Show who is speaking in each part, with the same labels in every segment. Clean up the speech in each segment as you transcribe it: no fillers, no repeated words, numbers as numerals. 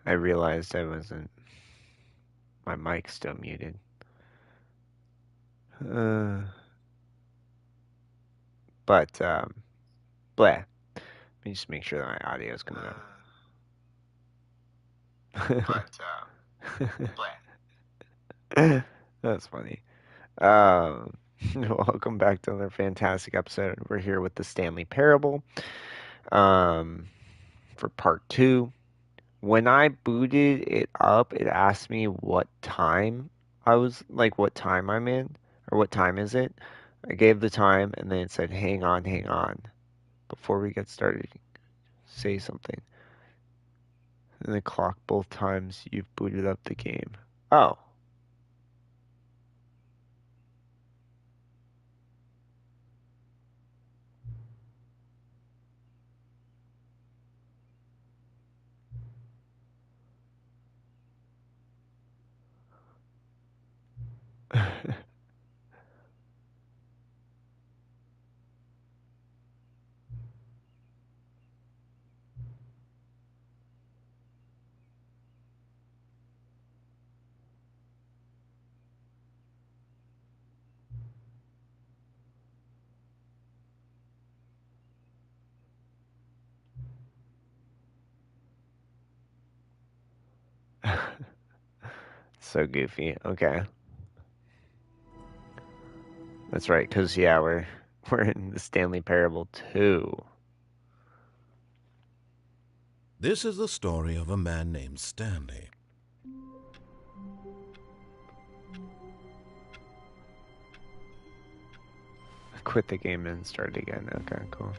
Speaker 1: I realized I wasn't. My mic's still muted. But blah. Let me just make sure that my audio is coming out. That's funny. Welcome back to another fantastic episode. We're here with the Stanley Parable for part 2. When I booted it up, it asked me what time what time I'm in, or what time is it. I gave the time, and then it said, hang on. Before we get started, say something. And the clock both times you've booted up the game. Oh. So goofy. Okay. That's right, because, yeah, we're in the Stanley Parable 2.
Speaker 2: This is the story of a man named Stanley.
Speaker 1: Quit the game and start again. Okay, cool.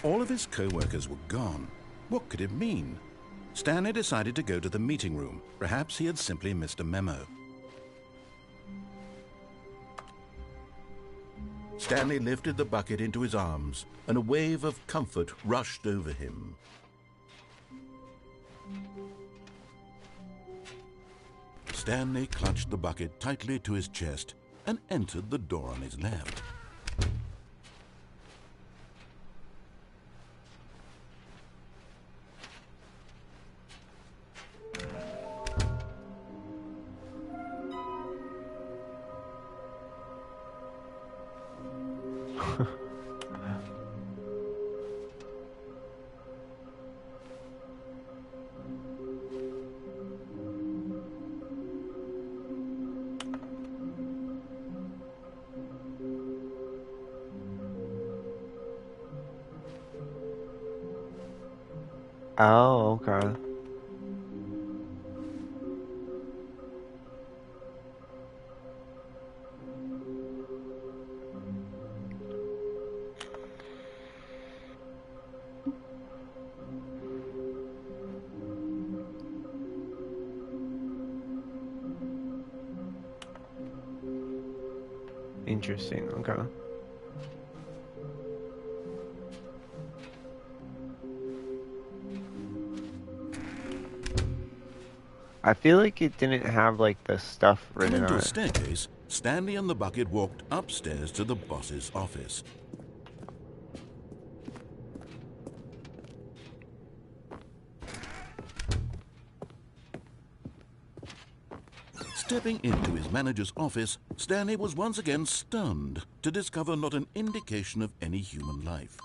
Speaker 2: All of his co-workers were gone. What could it mean? Stanley decided to go to the meeting room. Perhaps he had simply missed a memo. Stanley lifted the bucket into his arms, and a wave of comfort rushed over him. Stanley clutched the bucket tightly to his chest and entered the door on his left.
Speaker 1: Oh, okay. Interesting. Okay. I feel like it didn't have like the stuff written
Speaker 2: Coming to
Speaker 1: on
Speaker 2: a
Speaker 1: it.
Speaker 2: staircase, Stanley and the bucket walked upstairs to the boss's office. Stepping into his manager's office, Stanley was once again stunned to discover not an indication of any human life.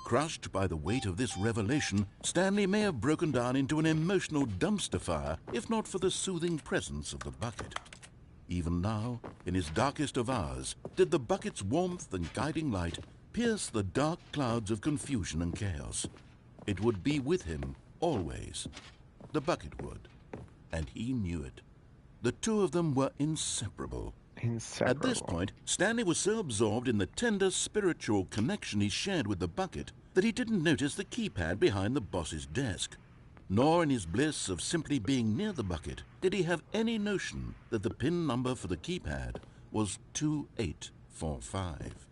Speaker 2: Crushed by the weight of this revelation, Stanley may have broken down into an emotional dumpster fire if not for the soothing presence of the bucket. Even now, in his darkest of hours, did the bucket's warmth and guiding light pierce the dark clouds of confusion and chaos. It would be with him, always. The bucket would. And he knew it. The two of them were inseparable. At this point, Stanley was so absorbed in the tender spiritual connection he shared with the bucket that he didn't notice the keypad behind the boss's desk. Nor in his bliss of simply being near the bucket did he have any notion that the PIN number for the keypad was 2845.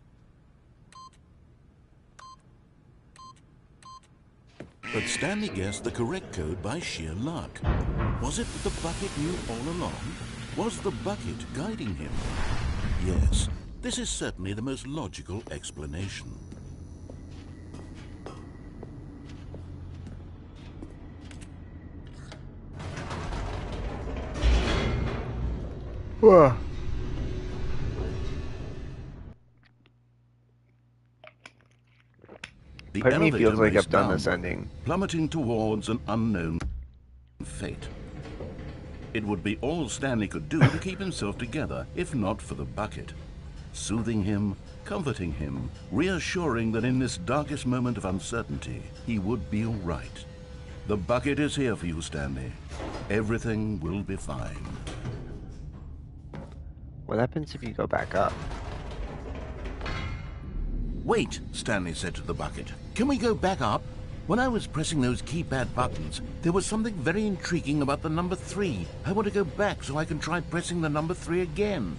Speaker 2: But Stanley guessed the correct code by sheer luck. Was it that the bucket knew all along? Was the bucket guiding him? Yes, this is certainly the most logical explanation.
Speaker 1: Whoa.
Speaker 2: The
Speaker 1: Part of me
Speaker 2: elevator
Speaker 1: feels like I've
Speaker 2: raced
Speaker 1: done this
Speaker 2: downward,
Speaker 1: ending.
Speaker 2: plummeting towards an unknown fate. It would be all Stanley could do to keep himself together, if not for the bucket. Soothing him, comforting him, reassuring that in this darkest moment of uncertainty, he would be all right. The bucket is here for you, Stanley. Everything will be fine.
Speaker 1: What happens if you go back up?
Speaker 2: Wait, Stanley said to the bucket. Can we go back up? When I was pressing those keypad buttons, there was something very intriguing about the number 3. I want to go back so I can try pressing the number 3 again.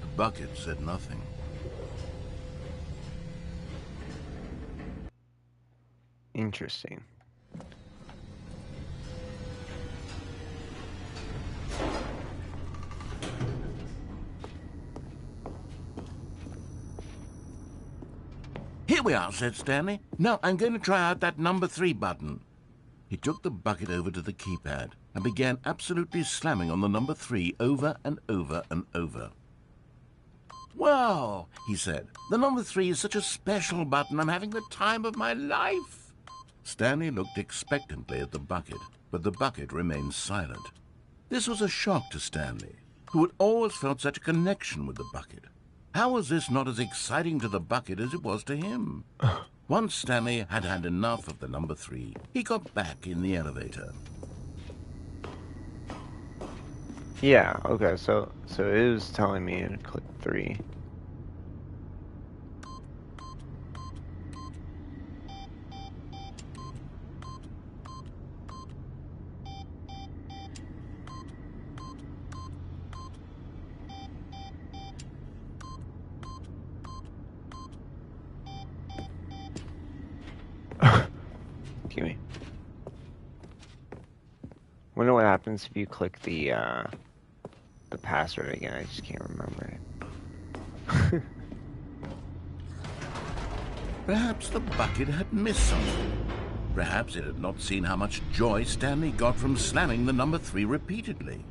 Speaker 2: The bucket said nothing.
Speaker 1: Interesting.
Speaker 2: Here we are, said Stanley. Now I'm going to try out that number 3 button. He took the bucket over to the keypad and began absolutely slamming on the number 3 over and over and over. Wow, he said. The number 3 is such a special button. I'm having the time of my life. Stanley looked expectantly at the bucket, but the bucket remained silent. This was a shock to Stanley, who had always felt such a connection with the bucket. How was this not as exciting to the bucket as it was to him? Once Stanley had had enough of the number 3, he got back in the elevator.
Speaker 1: Yeah, okay, so it was telling me to click 3. Excuse me. Wonder what happens if you click the password again. I just can't remember it.
Speaker 2: Perhaps the bucket had missed something. Perhaps it had not seen how much joy Stanley got from slamming the number 3 repeatedly.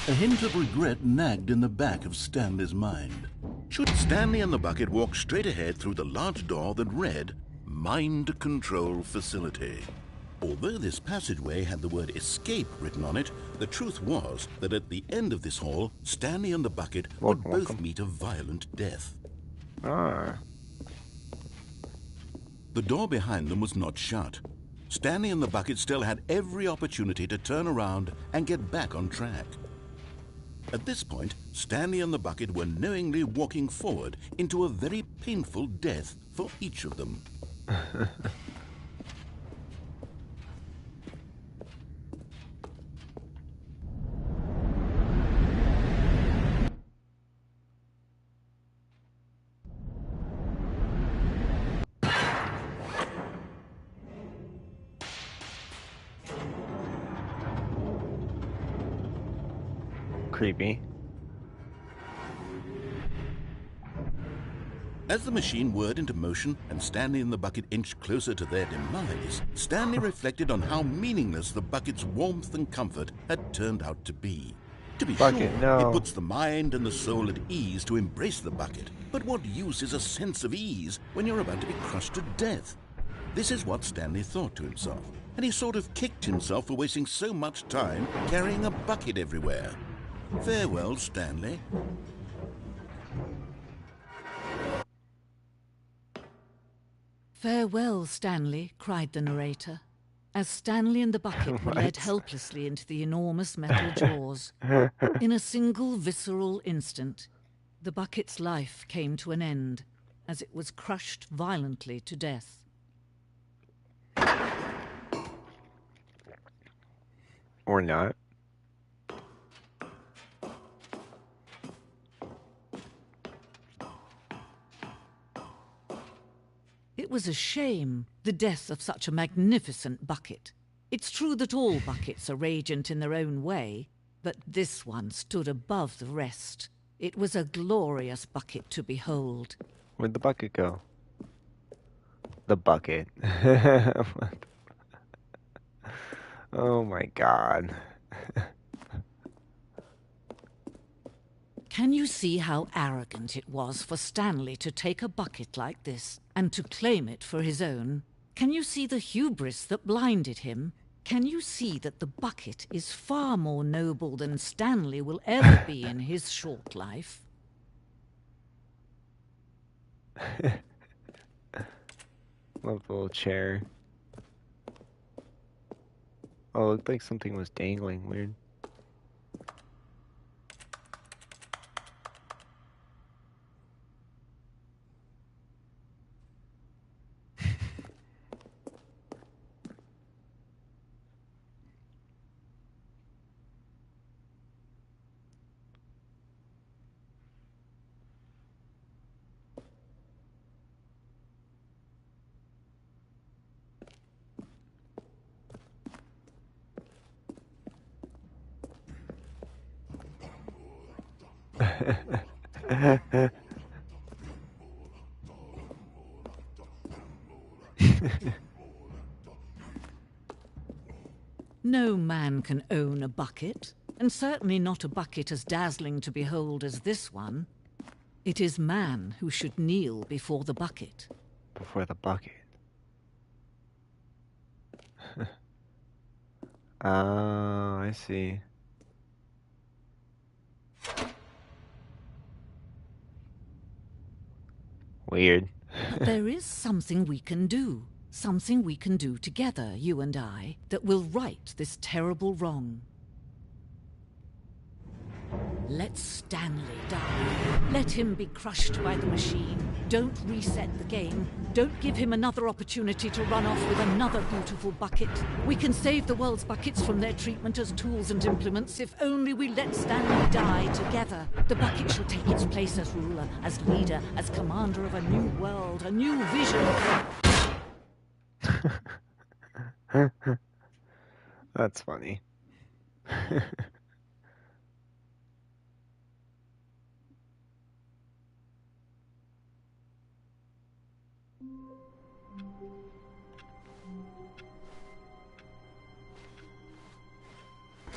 Speaker 2: A hint of regret nagged in the back of Stanley's mind. Should Stanley and the bucket walk straight ahead through the large door that read, Mind Control Facility? Although this passageway had the word escape written on it, the truth was that at the end of this hall, Stanley and the bucket would both meet a violent death.
Speaker 1: Ah.
Speaker 2: The door behind them was not shut. Stanley and the bucket still had every opportunity to turn around and get back on track. At this point, Stanley and the bucket were knowingly walking forward into a very painful death for each of them.
Speaker 1: Creepy.
Speaker 2: As the machine whirred into motion and Stanley and the bucket inched closer to their demise, Stanley reflected on how meaningless the bucket's warmth and comfort had turned out to be. To be sure, it puts the mind and the soul at ease to embrace the bucket. But what use is a sense of ease when you're about to be crushed to death? This is what Stanley thought to himself, and he sort of kicked himself for wasting so much time carrying a bucket everywhere. Farewell, Stanley.
Speaker 3: Farewell, Stanley, cried the narrator, as Stanley and the bucket were led helplessly into the enormous metal jaws. In a single visceral instant, the bucket's life came to an end, as it was crushed violently to death.
Speaker 1: Or not.
Speaker 3: It was a shame, the death of such a magnificent bucket. It's true that all buckets are radiant in their own way, but this one stood above the rest. It was a glorious bucket to behold.
Speaker 1: Where'd the bucket go? The bucket. Oh my God.
Speaker 3: Can you see how arrogant it was for Stanley to take a bucket like this and to claim it for his own? Can you see the hubris that blinded him? Can you see that the bucket is far more noble than Stanley will ever be in his short life?
Speaker 1: Love the little chair. Oh, it looked like something was dangling. Weird.
Speaker 3: No man can own a bucket, and certainly not a bucket as dazzling to behold as this one. It is man who should kneel before the bucket.
Speaker 1: Before the bucket. Oh, I see. Weird.
Speaker 3: But there is something we can do. Something we can do together, you and I, that will right this terrible wrong. Let Stanley die. Let him be crushed by the machine. Don't reset the game. Don't give him another opportunity to run off with another beautiful bucket. We can save the world's buckets from their treatment as tools and implements if only we let Stanley die together. The bucket shall take its place as ruler, as leader, as commander of a new world, a new vision.
Speaker 1: That's funny.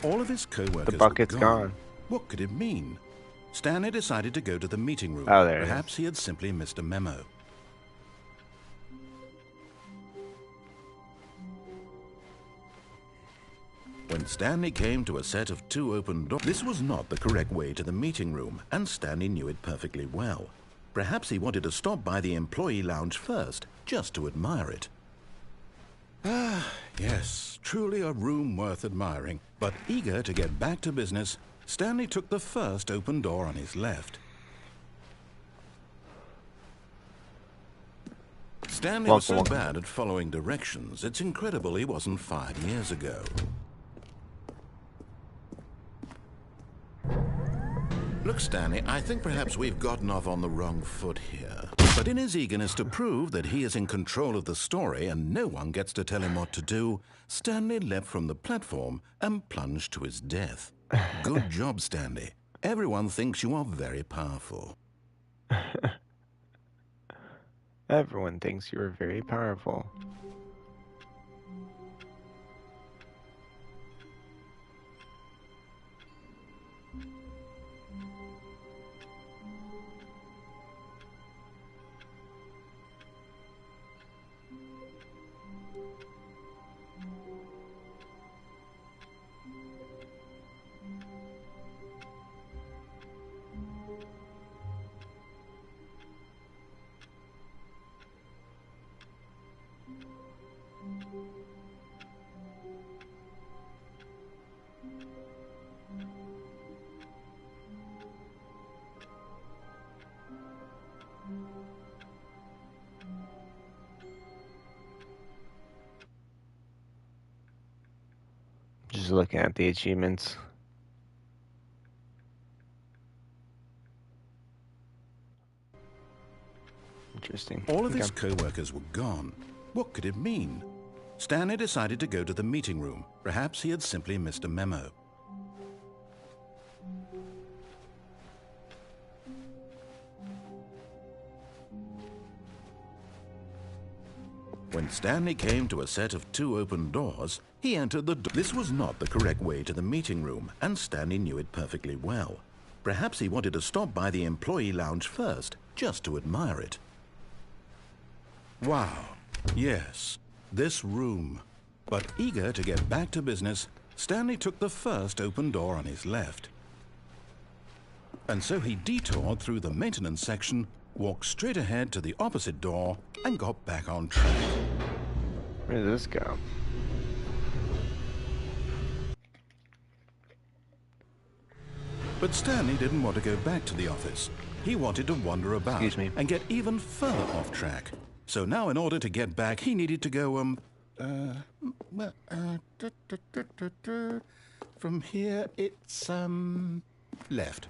Speaker 2: All of his co-workers
Speaker 1: The bucket's
Speaker 2: were
Speaker 1: gone.
Speaker 2: What could it mean? Stanley decided to go to the meeting room.
Speaker 1: Oh, there it is.
Speaker 2: Perhaps he had simply missed a memo. When Stanley came to a set of 2 open doors, this was not the correct way to the meeting room, and Stanley knew it perfectly well. Perhaps he wanted to stop by the employee lounge first, just to admire it. Ah, yes, truly a room worth admiring. But eager to get back to business, Stanley took the first open door on his left. Stanley was so bad at following directions, it's incredible he wasn't fired years ago. Look, Stanley, I think perhaps we've gotten off on the wrong foot here. But in his eagerness to prove that he is in control of the story and no one gets to tell him what to do, Stanley leapt from the platform and plunged to his death. Good job, Stanley. Everyone thinks you are very powerful.
Speaker 1: Everyone thinks you are very powerful. Just looking at the achievements. Interesting.
Speaker 2: All of his co-workers were gone. What could it mean? Stanley decided to go to the meeting room. Perhaps he had simply missed a memo. When Stanley came to a set of 2 open doors, He entered the door. This was not the correct way to the meeting room, and Stanley knew it perfectly well. Perhaps he wanted to stop by the employee lounge first, just to admire it. Wow, yes, this room. But eager to get back to business, Stanley took the first open door on his left. And so he detoured through the maintenance section, walked straight ahead to the opposite door, and got back on track.
Speaker 1: Where did this go?
Speaker 2: But Stanley didn't want to go back to the office. He wanted to wander about and get even further off track. So now in order to get back, he needed to go, from here it's, left.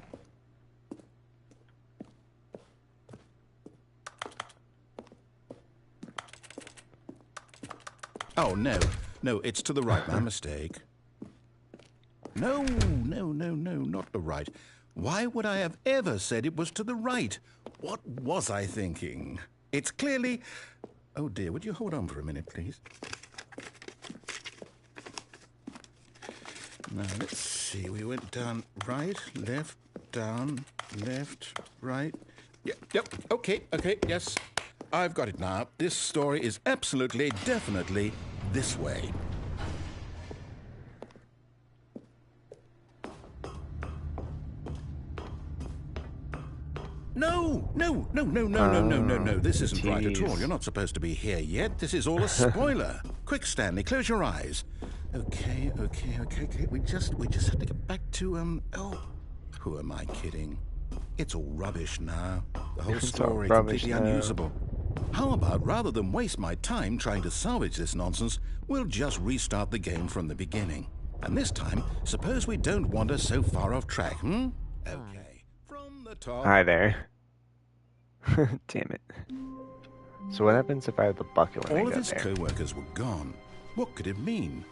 Speaker 2: Oh, no, it's to the right, my mistake. No, not the right. Why would I have ever said it was to the right? What was I thinking? It's clearly... Oh dear, would you hold on for a minute, please? Now, let's see. We went down right, left, down, left, right. Yep, okay, yes. I've got it now. This story is absolutely, definitely this way. No. This isn't right at all. You're not supposed to be here yet. This is all a spoiler. Quick, Stanley, close your eyes. Okay. We just have to get back to, who am I kidding? It's all rubbish now. The whole story completely unusable. How about, rather than waste my time trying to salvage this nonsense, we'll just restart the game from the beginning. And this time, suppose we don't wander so far off track, Okay. From the top...
Speaker 1: Hi there. Damn it. So what happens if I have the bucket when I
Speaker 2: All
Speaker 1: go
Speaker 2: of his
Speaker 1: there?
Speaker 2: co-workers were gone. What could it mean?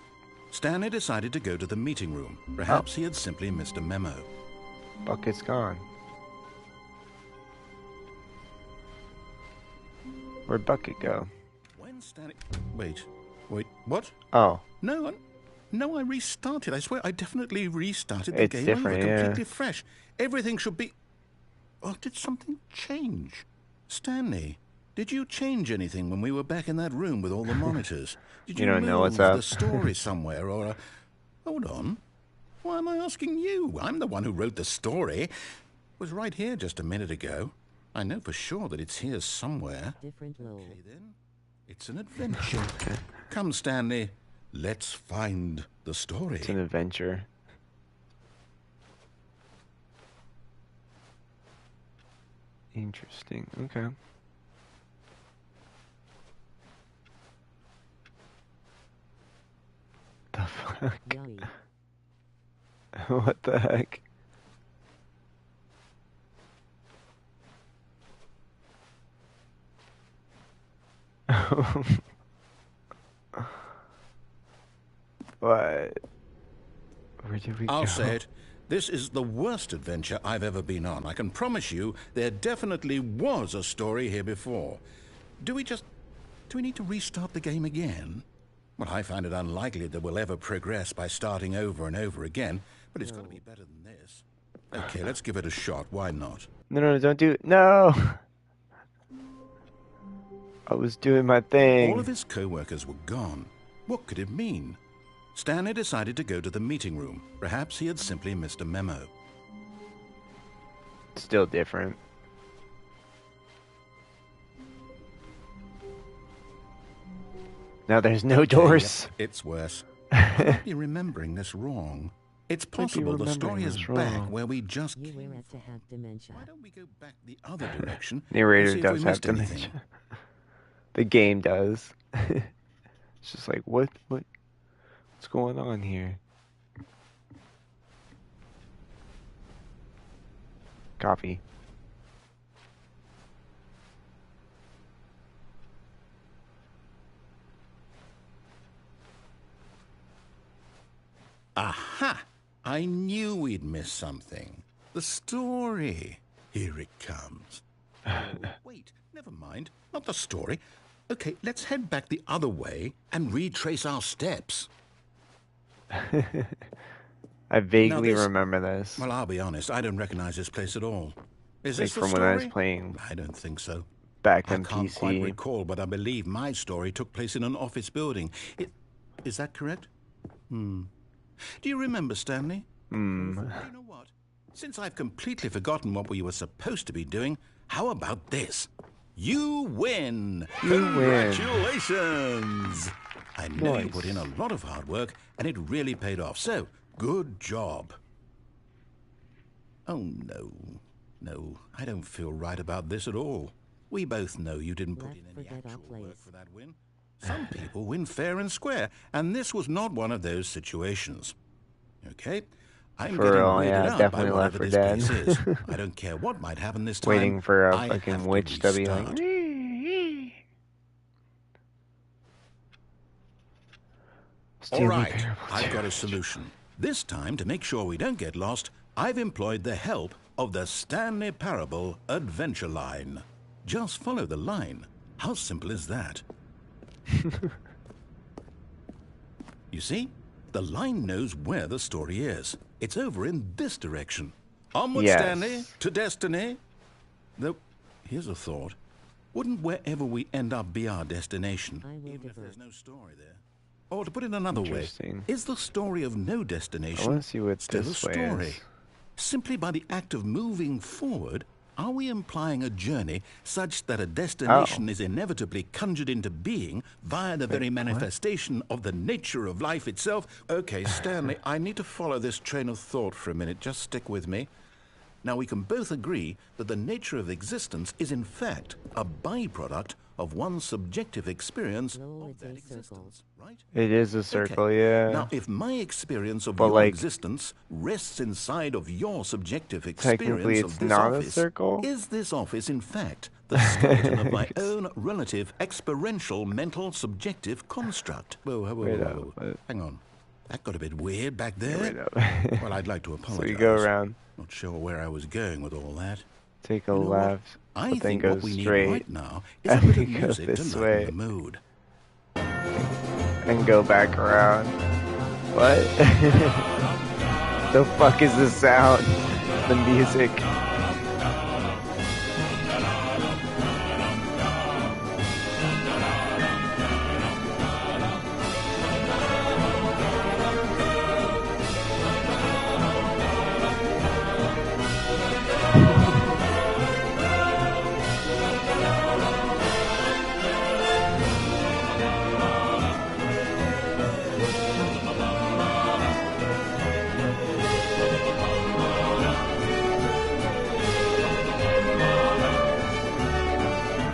Speaker 2: Stanley decided to go to the meeting room. Perhaps he had simply missed a memo.
Speaker 1: Bucket's gone. Where'd Bucket go?
Speaker 2: When Stanley... Wait, what?
Speaker 1: Oh.
Speaker 2: No, I restarted. I swear, I definitely restarted the
Speaker 1: It's
Speaker 2: game
Speaker 1: different,
Speaker 2: over,
Speaker 1: yeah.
Speaker 2: completely fresh. Everything should be... Oh, did something change? Stanley, did you change anything when we were back in that room with all the monitors? Did you
Speaker 1: don't
Speaker 2: move
Speaker 1: know what's up.
Speaker 2: the story somewhere, or... Hold on. Why am I asking you? I'm the one who wrote the story. It was right here just a minute ago. I know for sure that it's here somewhere.
Speaker 4: Different load.
Speaker 2: Okay, then. It's an adventure. Come, Stanley. Let's find the story.
Speaker 1: It's an adventure. Interesting. Okay. The fuck?
Speaker 4: Yummy.
Speaker 1: What the heck? What? Where did we go?
Speaker 2: I'll say it. This is the worst adventure I've ever been on. I can promise you there definitely was a story here before. Do we need to restart the game again? Well, I find it unlikely that we'll ever progress by starting over and over again, but it's got to be better than this. Okay, let's give it a shot. Why not?
Speaker 1: No, don't do it. No! I was doing my thing.
Speaker 2: All of his co-workers were gone. What could it mean? Stanley decided to go to the meeting room. Perhaps he had simply missed a memo.
Speaker 1: Still different. Now there's no doors.
Speaker 2: Yep, it's worse. I might be remembering this wrong. It's possible the story is back where we just
Speaker 4: You
Speaker 2: came
Speaker 4: were at to have dementia.
Speaker 2: Why don't we go back the other direction?
Speaker 1: Narrator
Speaker 2: and see if we
Speaker 1: does have
Speaker 2: missed anything?
Speaker 1: dementia. The game does. It's just like, what's going on here? Coffee.
Speaker 2: Aha! I knew we'd miss something. The story. Here it comes. Oh, wait, never mind. Not the story. Okay, let's head back the other way and retrace our steps.
Speaker 1: I
Speaker 2: Now
Speaker 1: vaguely
Speaker 2: this...
Speaker 1: remember this,
Speaker 2: Well, I'll be honest, I don't recognize this place at all. Is
Speaker 1: like
Speaker 2: this the
Speaker 1: from when I was
Speaker 2: story?
Speaker 1: playing
Speaker 2: I don't think so.
Speaker 1: back
Speaker 2: I
Speaker 1: on
Speaker 2: can't quite
Speaker 1: PC.
Speaker 2: recall, but I believe my story took place in an office building. Is that correct? Do you remember, Stanley? Do you know what? Since I've completely forgotten what we were supposed to be doing, how about this? You win!
Speaker 1: You win.
Speaker 2: Congratulations! I know you put in a
Speaker 1: Nice.
Speaker 2: lot of hard work, and it really paid off, so good job. Oh, no. No, I don't feel right about this at all. We both know you didn't put in any actual work for that win. Some people win fair and square, and this was not one of those situations. Okay? I'm
Speaker 1: For
Speaker 2: getting
Speaker 1: real,
Speaker 2: weirded
Speaker 1: yeah,
Speaker 2: out by
Speaker 1: definitely Left
Speaker 2: whatever
Speaker 1: 4
Speaker 2: this place
Speaker 1: Dead.
Speaker 2: is. I don't care what might happen this time.
Speaker 1: Waiting for a
Speaker 2: I
Speaker 1: fucking
Speaker 2: have to
Speaker 1: witch to be like,
Speaker 2: restart. All
Speaker 1: Stanley
Speaker 2: right,
Speaker 1: Parable
Speaker 2: I've
Speaker 1: 2.
Speaker 2: got a solution. This time, to make sure we don't get lost, I've employed the help of the Stanley Parable Adventure Line. Just follow the line. How simple is that? You see? The line knows where the story is. It's over in this direction. Onward, Stanley,
Speaker 1: Yes.
Speaker 2: to destiny. Though, here's a thought. Wouldn't wherever we end up be our destination, even if there's no story there? Or to put it another way,
Speaker 1: Interesting.
Speaker 2: is the story of no
Speaker 1: I
Speaker 2: destination
Speaker 1: want to see what
Speaker 2: still a
Speaker 1: this way
Speaker 2: story?
Speaker 1: is.
Speaker 2: Simply by the act of moving forward, are we implying a journey such that a destination is inevitably conjured into being via the very manifestation of the nature of life itself? Okay, Stanley, I need to follow this train of thought for a minute. Just stick with me. Now, we can both agree that the nature of existence is in fact a byproduct of one's subjective experience of that existence, right?
Speaker 1: It is a circle,
Speaker 2: Okay.
Speaker 1: yeah.
Speaker 2: Now, if my experience of
Speaker 1: But,
Speaker 2: your
Speaker 1: like,
Speaker 2: existence rests inside of your subjective
Speaker 1: technically
Speaker 2: experience
Speaker 1: it's
Speaker 2: of this
Speaker 1: not a
Speaker 2: office,
Speaker 1: circle?
Speaker 2: is this office, in fact, the skeleton of my own relative experiential mental subjective construct? Whoa, whoa, whoa,
Speaker 1: Wait
Speaker 2: whoa,
Speaker 1: up,
Speaker 2: whoa.
Speaker 1: what?
Speaker 2: Hang on. That got a bit weird back there.
Speaker 1: Wait up.
Speaker 2: Well, I'd like to
Speaker 1: So
Speaker 2: apologize.
Speaker 1: you go around,
Speaker 2: Not sure where I was going with all that.
Speaker 1: take a
Speaker 2: You know what?
Speaker 1: left,
Speaker 2: I
Speaker 1: but then
Speaker 2: think
Speaker 1: go
Speaker 2: what we need
Speaker 1: straight,
Speaker 2: right now is a
Speaker 1: and
Speaker 2: bit
Speaker 1: we
Speaker 2: of
Speaker 1: go
Speaker 2: music to
Speaker 1: this
Speaker 2: lighten
Speaker 1: way,
Speaker 2: the mood.
Speaker 1: and go back around. What? The fuck is the sound? The music.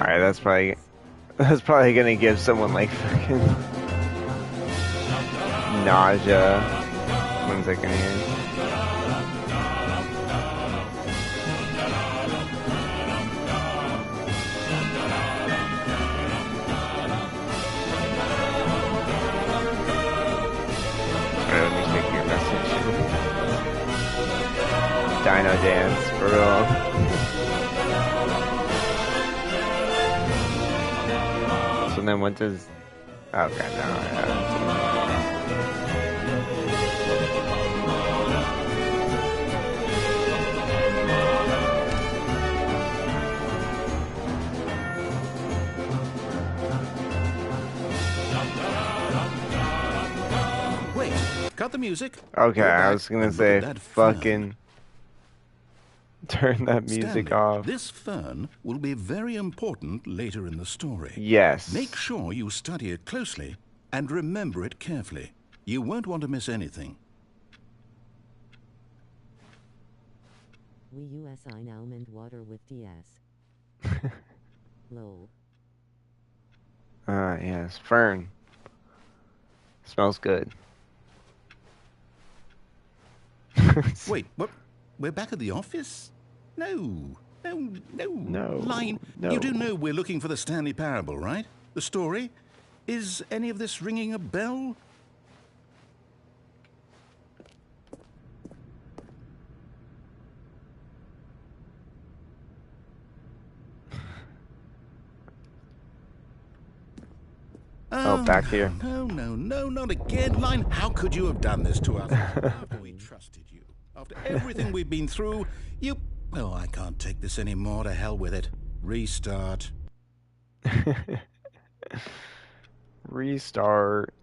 Speaker 1: Alright, that's probably gonna give someone like fucking nausea. 1 second here. Alright, let me take your message. Dino dance, for real. So then what does... Okay, no,
Speaker 2: Wait, cut the music.
Speaker 1: okay,
Speaker 2: Go
Speaker 1: I
Speaker 2: back
Speaker 1: was gonna
Speaker 2: and look at
Speaker 1: say,
Speaker 2: that fern.
Speaker 1: fucking turn that music
Speaker 2: Stanley,
Speaker 1: off.
Speaker 2: this fern will be very important later in the story.
Speaker 1: Yes.
Speaker 2: Make sure you study it closely and remember it carefully. You won't want to miss anything.
Speaker 4: We USI almond water with DS. Low.
Speaker 1: Yes, fern. Smells good.
Speaker 2: Wait, what? We're back at the office? No.
Speaker 1: No,
Speaker 2: Line,
Speaker 1: no.
Speaker 2: you do know we're looking for the Stanley Parable, right? The story? Is any of this ringing a bell?
Speaker 1: Oh, back here.
Speaker 2: No, not again, Line. How could you have done this to us? After we trusted you, after everything we've been through, you... Oh, I can't take this anymore. To hell with it. Restart.
Speaker 1: Restart.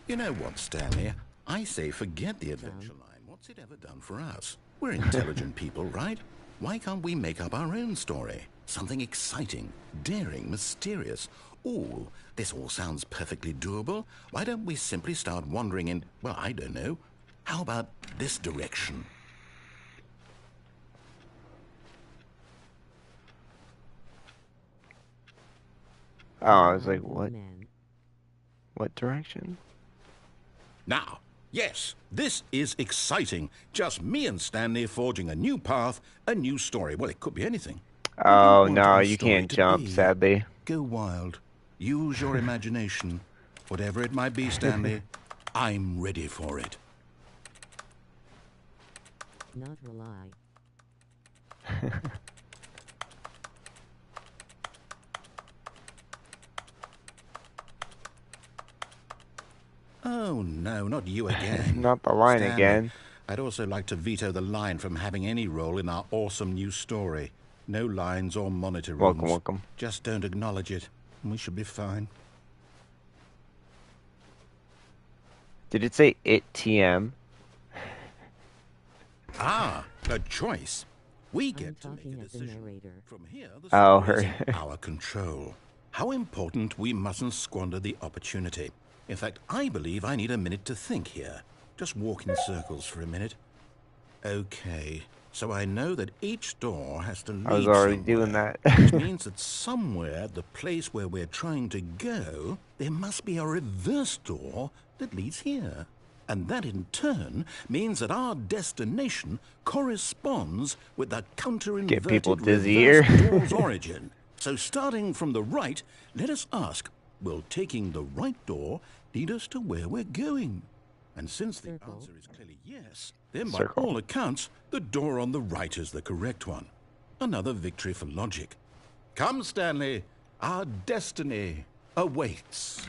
Speaker 2: You know what, Stanley? I say forget the adventure line. What's it ever done for us? We're intelligent people, right? Why can't we make up our own story? Something exciting, daring, mysterious. Ooh, this all sounds perfectly doable. Why don't we simply start wandering in, well, I don't know. How about this direction?
Speaker 1: Oh, I was like, what? What direction?
Speaker 2: Now, yes, this is exciting. Just me and Stanley forging a new path, a new story. Well, it could be anything.
Speaker 1: Oh, no, you can't jump, sadly.
Speaker 2: Go wild. Use your imagination. Whatever it might be, Stanley, I'm ready for it.
Speaker 4: Not rely.
Speaker 2: Oh, no, not you again.
Speaker 1: Not the line
Speaker 2: Stanley,
Speaker 1: again.
Speaker 2: I'd also like to veto the line from having any role in our awesome new story. No lines or monitor rooms.
Speaker 1: Welcome, welcome.
Speaker 2: Just don't acknowledge it, and we should be fine.
Speaker 1: Did it say it TM?
Speaker 2: Ah, a choice. We get to make
Speaker 4: talking
Speaker 2: a
Speaker 4: as the
Speaker 2: decision.
Speaker 4: narrator.
Speaker 2: From here, the
Speaker 1: Oh,
Speaker 2: story is
Speaker 1: her.
Speaker 2: in our control. How important we mustn't squander the opportunity. In fact, I believe I need a minute to think here. Just walk in circles for a minute. Okay, so I know that each door has to lead
Speaker 1: I was already
Speaker 2: somewhere,
Speaker 1: doing that.
Speaker 2: which means that somewhere, the place where we're trying to go, there must be a reverse door that leads here. And that in turn means that our destination corresponds with the
Speaker 1: Get people
Speaker 2: counter-inverted
Speaker 1: dizzy
Speaker 2: reverse
Speaker 1: here.
Speaker 2: door's origin. So starting from the right, let us ask, will taking the right door lead us to where we're going? And since the
Speaker 4: Circle.
Speaker 2: answer is clearly yes, then by
Speaker 1: Circle.
Speaker 2: all accounts, the door on the right is the correct one. Another victory for logic. Come, Stanley, our destiny awaits.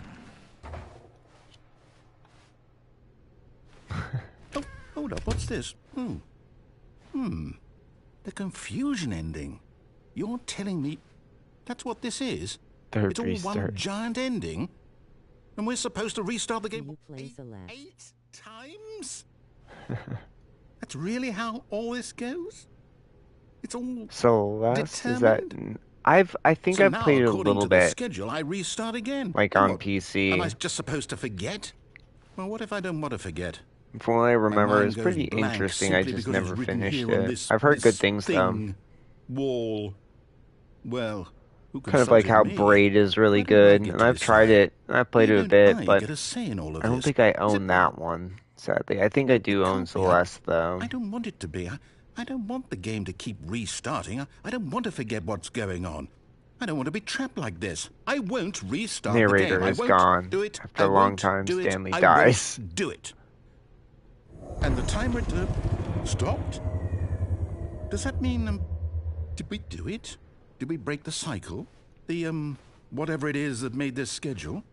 Speaker 2: Oh, hold up, what's this? The confusion ending. You're telling me that's what this is?
Speaker 1: Third
Speaker 2: It's all one
Speaker 1: restart.
Speaker 2: giant ending? And we're supposed to restart the game
Speaker 4: You play Celeste.
Speaker 2: 8 times? That's really how all this goes? It's all
Speaker 1: Celeste, is that?
Speaker 2: determined?
Speaker 1: I think
Speaker 2: So
Speaker 1: I've
Speaker 2: now,
Speaker 1: played it a
Speaker 2: according
Speaker 1: little
Speaker 2: to the
Speaker 1: bit,
Speaker 2: schedule, I restart again.
Speaker 1: like
Speaker 2: And
Speaker 1: on
Speaker 2: what,
Speaker 1: PC.
Speaker 2: am I just supposed to forget? Well, what if I don't want to forget?
Speaker 1: From what I
Speaker 2: My
Speaker 1: remember,
Speaker 2: mind
Speaker 1: it's
Speaker 2: goes
Speaker 1: pretty
Speaker 2: blank
Speaker 1: interesting. I
Speaker 2: simply
Speaker 1: just
Speaker 2: because it's
Speaker 1: never
Speaker 2: written
Speaker 1: finished
Speaker 2: here on
Speaker 1: it.
Speaker 2: this,
Speaker 1: I've heard good
Speaker 2: this
Speaker 1: things though.
Speaker 2: thing, wall. Well, who
Speaker 1: Kind of like how
Speaker 2: consulted me?
Speaker 1: Braid is really
Speaker 2: Why don't I
Speaker 1: good,
Speaker 2: get
Speaker 1: and
Speaker 2: to
Speaker 1: I've tried
Speaker 2: decide?
Speaker 1: it. I played
Speaker 2: Why
Speaker 1: it a
Speaker 2: don't
Speaker 1: bit,
Speaker 2: I
Speaker 1: but
Speaker 2: get a say in all of
Speaker 1: I don't
Speaker 2: this?
Speaker 1: think I
Speaker 2: Is
Speaker 1: own
Speaker 2: it
Speaker 1: that one. Sadly, I think I do
Speaker 2: It
Speaker 1: own
Speaker 2: can't be.
Speaker 1: Celeste though.
Speaker 2: I don't want it to be. I don't want the game to keep restarting. I don't want to forget what's going on. I don't want to be trapped like this. I won't restart the
Speaker 1: Narrator
Speaker 2: game. I
Speaker 1: is
Speaker 2: won't
Speaker 1: gone.
Speaker 2: do it.
Speaker 1: After
Speaker 2: I
Speaker 1: a long
Speaker 2: won't
Speaker 1: time,
Speaker 2: do it.
Speaker 1: Stanley
Speaker 2: I
Speaker 1: dies.
Speaker 2: won't do it. And the timer stopped? Does that mean, did we do it? Did we break the cycle? The, whatever it is that made this schedule?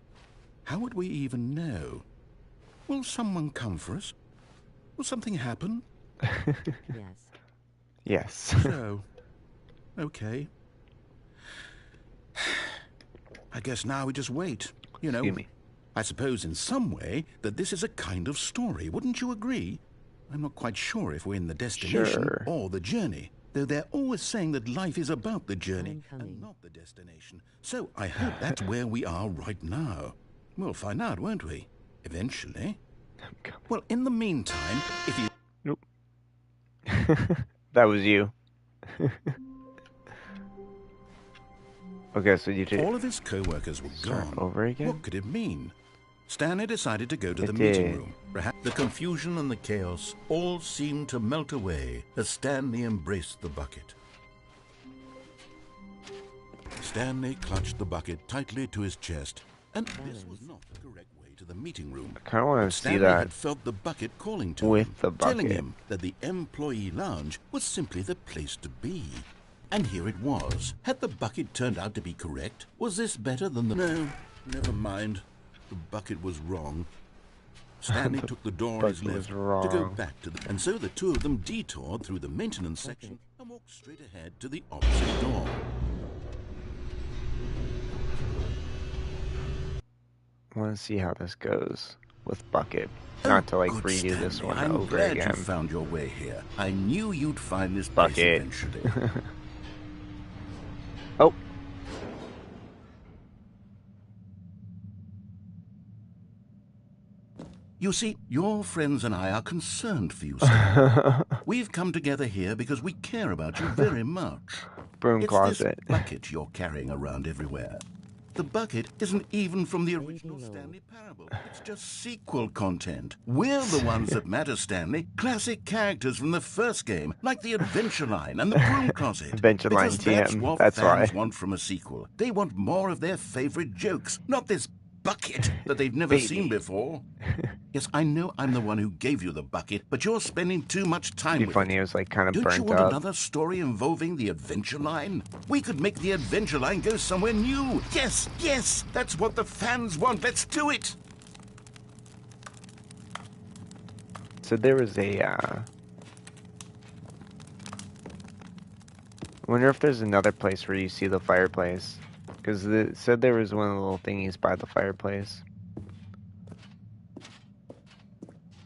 Speaker 2: How would we even know? Will someone come for us? Will something happen?
Speaker 4: Yes.
Speaker 1: Yes.
Speaker 2: So, okay. I guess now we just wait. You know,
Speaker 1: Excuse me.
Speaker 2: I suppose in some way that this is a kind of story. Wouldn't you agree? I'm not quite sure if we're in the destination
Speaker 1: Sure.
Speaker 2: or the journey, though they're always saying that life is about the journey
Speaker 4: I'm coming.
Speaker 2: and not the destination. So I hope that's where we are right now. We'll find out, won't we? Eventually. Well, in the meantime, if you...
Speaker 1: Nope. That was you. Okay, so you did
Speaker 2: All of his co-workers were
Speaker 1: start
Speaker 2: gone.
Speaker 1: over again?
Speaker 2: What could it mean? Stanley decided to go to
Speaker 1: It
Speaker 2: the meeting
Speaker 1: did.
Speaker 2: room. Perhaps the confusion and the chaos all seemed to melt away as Stanley embraced the bucket. Stanley clutched the bucket tightly to his chest, and this was not the correct way to the meeting room.
Speaker 1: I kind of want
Speaker 2: But
Speaker 1: to see
Speaker 2: Stanley
Speaker 1: that
Speaker 2: had felt the bucket calling to
Speaker 1: with
Speaker 2: him,
Speaker 1: the
Speaker 2: telling
Speaker 1: bucket.
Speaker 2: him that the employee lounge was simply the place to be. And here it was. Had the bucket turned out to be correct? Was this better than the... No, never mind. The bucket was wrong. Stanley took the door on his left to go back to the... And so the two of them detoured through the maintenance section and walked straight ahead to the opposite door.
Speaker 1: I want to see how this goes with Bucket. Not to like
Speaker 2: Good,
Speaker 1: redo
Speaker 2: Stanley.
Speaker 1: this one
Speaker 2: I'm
Speaker 1: over
Speaker 2: glad
Speaker 1: again.
Speaker 2: you found your way here. I knew you'd find this place
Speaker 1: Bucket.
Speaker 2: eventually.
Speaker 1: Oh.
Speaker 2: You see, your friends and I are concerned for you, Stanley. We've come together here because we care about you very much.
Speaker 1: Broom
Speaker 2: It's
Speaker 1: closet.
Speaker 2: this bucket you're carrying around everywhere. The bucket isn't even from the original Stanley Parable. It's just sequel content. We're the ones that matter, Stanley. Classic characters from the first game, like the Adventure Line and the Broom Closet.
Speaker 1: Adventure Line
Speaker 2: Because that's
Speaker 1: TM,
Speaker 2: what
Speaker 1: that's
Speaker 2: fans
Speaker 1: why.
Speaker 2: want from a sequel. They want more of their favorite jokes, not this bucket that they've never seen before. Yes, I know I'm the one who gave you the bucket, but you're spending too much time
Speaker 1: It'd be
Speaker 2: with
Speaker 1: funny,
Speaker 2: it.
Speaker 1: it was like kind of
Speaker 2: Don't you
Speaker 1: burnt
Speaker 2: want
Speaker 1: up.
Speaker 2: another story involving the Adventure Line? We could make the Adventure Line go somewhere new. Yes, yes, that's what the fans want. Let's do it.
Speaker 1: So there was a, I wonder if there's another place where you see the fireplace. Because it said there was one of the little thingies by the fireplace.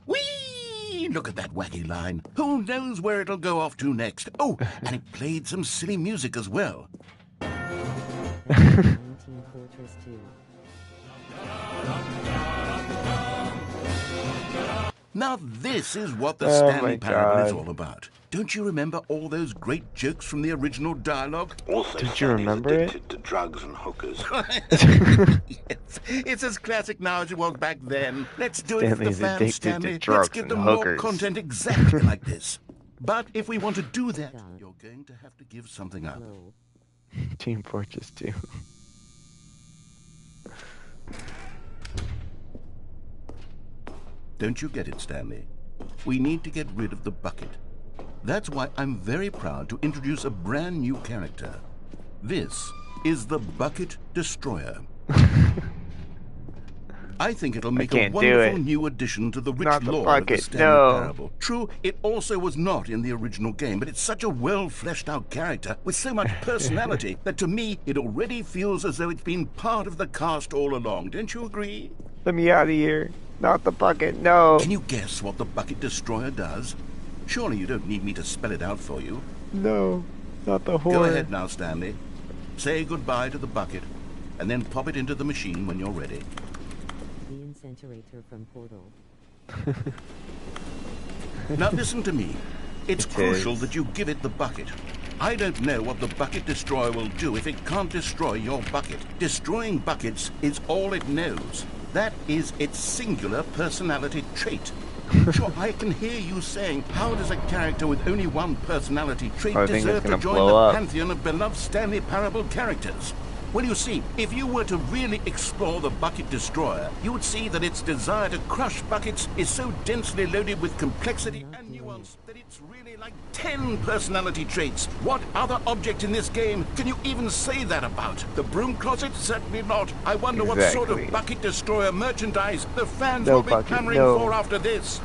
Speaker 2: Whee! Look at that wacky line. Who knows where it'll go off to next? Oh, and it played some silly music as well.
Speaker 4: 19 Fortress 2.
Speaker 2: Now this is what the
Speaker 1: Oh
Speaker 2: Stanley
Speaker 1: my
Speaker 2: Parable is
Speaker 1: God.
Speaker 2: all about. Don't you remember all those great jokes from the original dialogue?
Speaker 5: Also,
Speaker 1: Did you
Speaker 5: Stanley's
Speaker 1: remember it?
Speaker 5: addicted to drugs and hookers.
Speaker 2: Yes, it's as classic now as it was back then. Let's do it for
Speaker 1: Stanley's
Speaker 2: the fans,
Speaker 1: addicted to
Speaker 2: Stanley. Let's
Speaker 1: drugs
Speaker 2: give
Speaker 1: and
Speaker 2: them
Speaker 1: hookers.
Speaker 2: more content exactly like this. But if we want to do that, you're going to have to give something up.
Speaker 4: Low.
Speaker 1: Team Fortress 2.
Speaker 2: Don't you get it, Stanley? We need to get rid of the bucket. That's why I'm very proud to introduce a brand new character. This is the Bucket Destroyer. I think it'll make a
Speaker 1: can't do
Speaker 2: wonderful
Speaker 1: it.
Speaker 2: new addition to the rich
Speaker 1: Not the
Speaker 2: lore of
Speaker 1: bucket,
Speaker 2: the Stanley
Speaker 1: no.
Speaker 2: Parable. True, it also was not in the original game, but it's such a well-fleshed-out character with so much personality that to me it already feels as though it's been part of the cast all along. Don't you agree?
Speaker 1: Let me out of here. Not the bucket, no.
Speaker 2: Can you guess what the Bucket Destroyer does? Surely you don't need me to spell it out for you.
Speaker 1: No, not the
Speaker 2: Go
Speaker 1: horror.
Speaker 2: ahead now, Stanley. Say goodbye to the bucket, and then pop it into the machine when you're ready.
Speaker 4: The incinerator from Portal.
Speaker 2: Now listen to me. It's
Speaker 1: It
Speaker 2: crucial
Speaker 1: is.
Speaker 2: that you give it the bucket. I don't know what the Bucket Destroyer will do if it can't destroy your bucket. Destroying buckets is all it knows. That is its singular personality trait. Sure, I can hear you saying, how does a character with only one personality trait
Speaker 1: I think it's
Speaker 2: deserve to
Speaker 1: gonna
Speaker 2: join
Speaker 1: blow
Speaker 2: the
Speaker 1: up.
Speaker 2: pantheon of beloved Stanley Parable characters? Well, you see, if you were to really explore the Bucket Destroyer, you would see that its desire to crush buckets is so densely loaded with complexity and nuance that it's really like 10 personality traits. What other object in this game can you even say that about? The Broom Closet? Certainly not. I wonder what sort
Speaker 1: Exactly.
Speaker 2: of Bucket Destroyer merchandise the fans
Speaker 1: No
Speaker 2: will be
Speaker 1: bucket,
Speaker 2: clamoring
Speaker 1: no.
Speaker 2: for after this.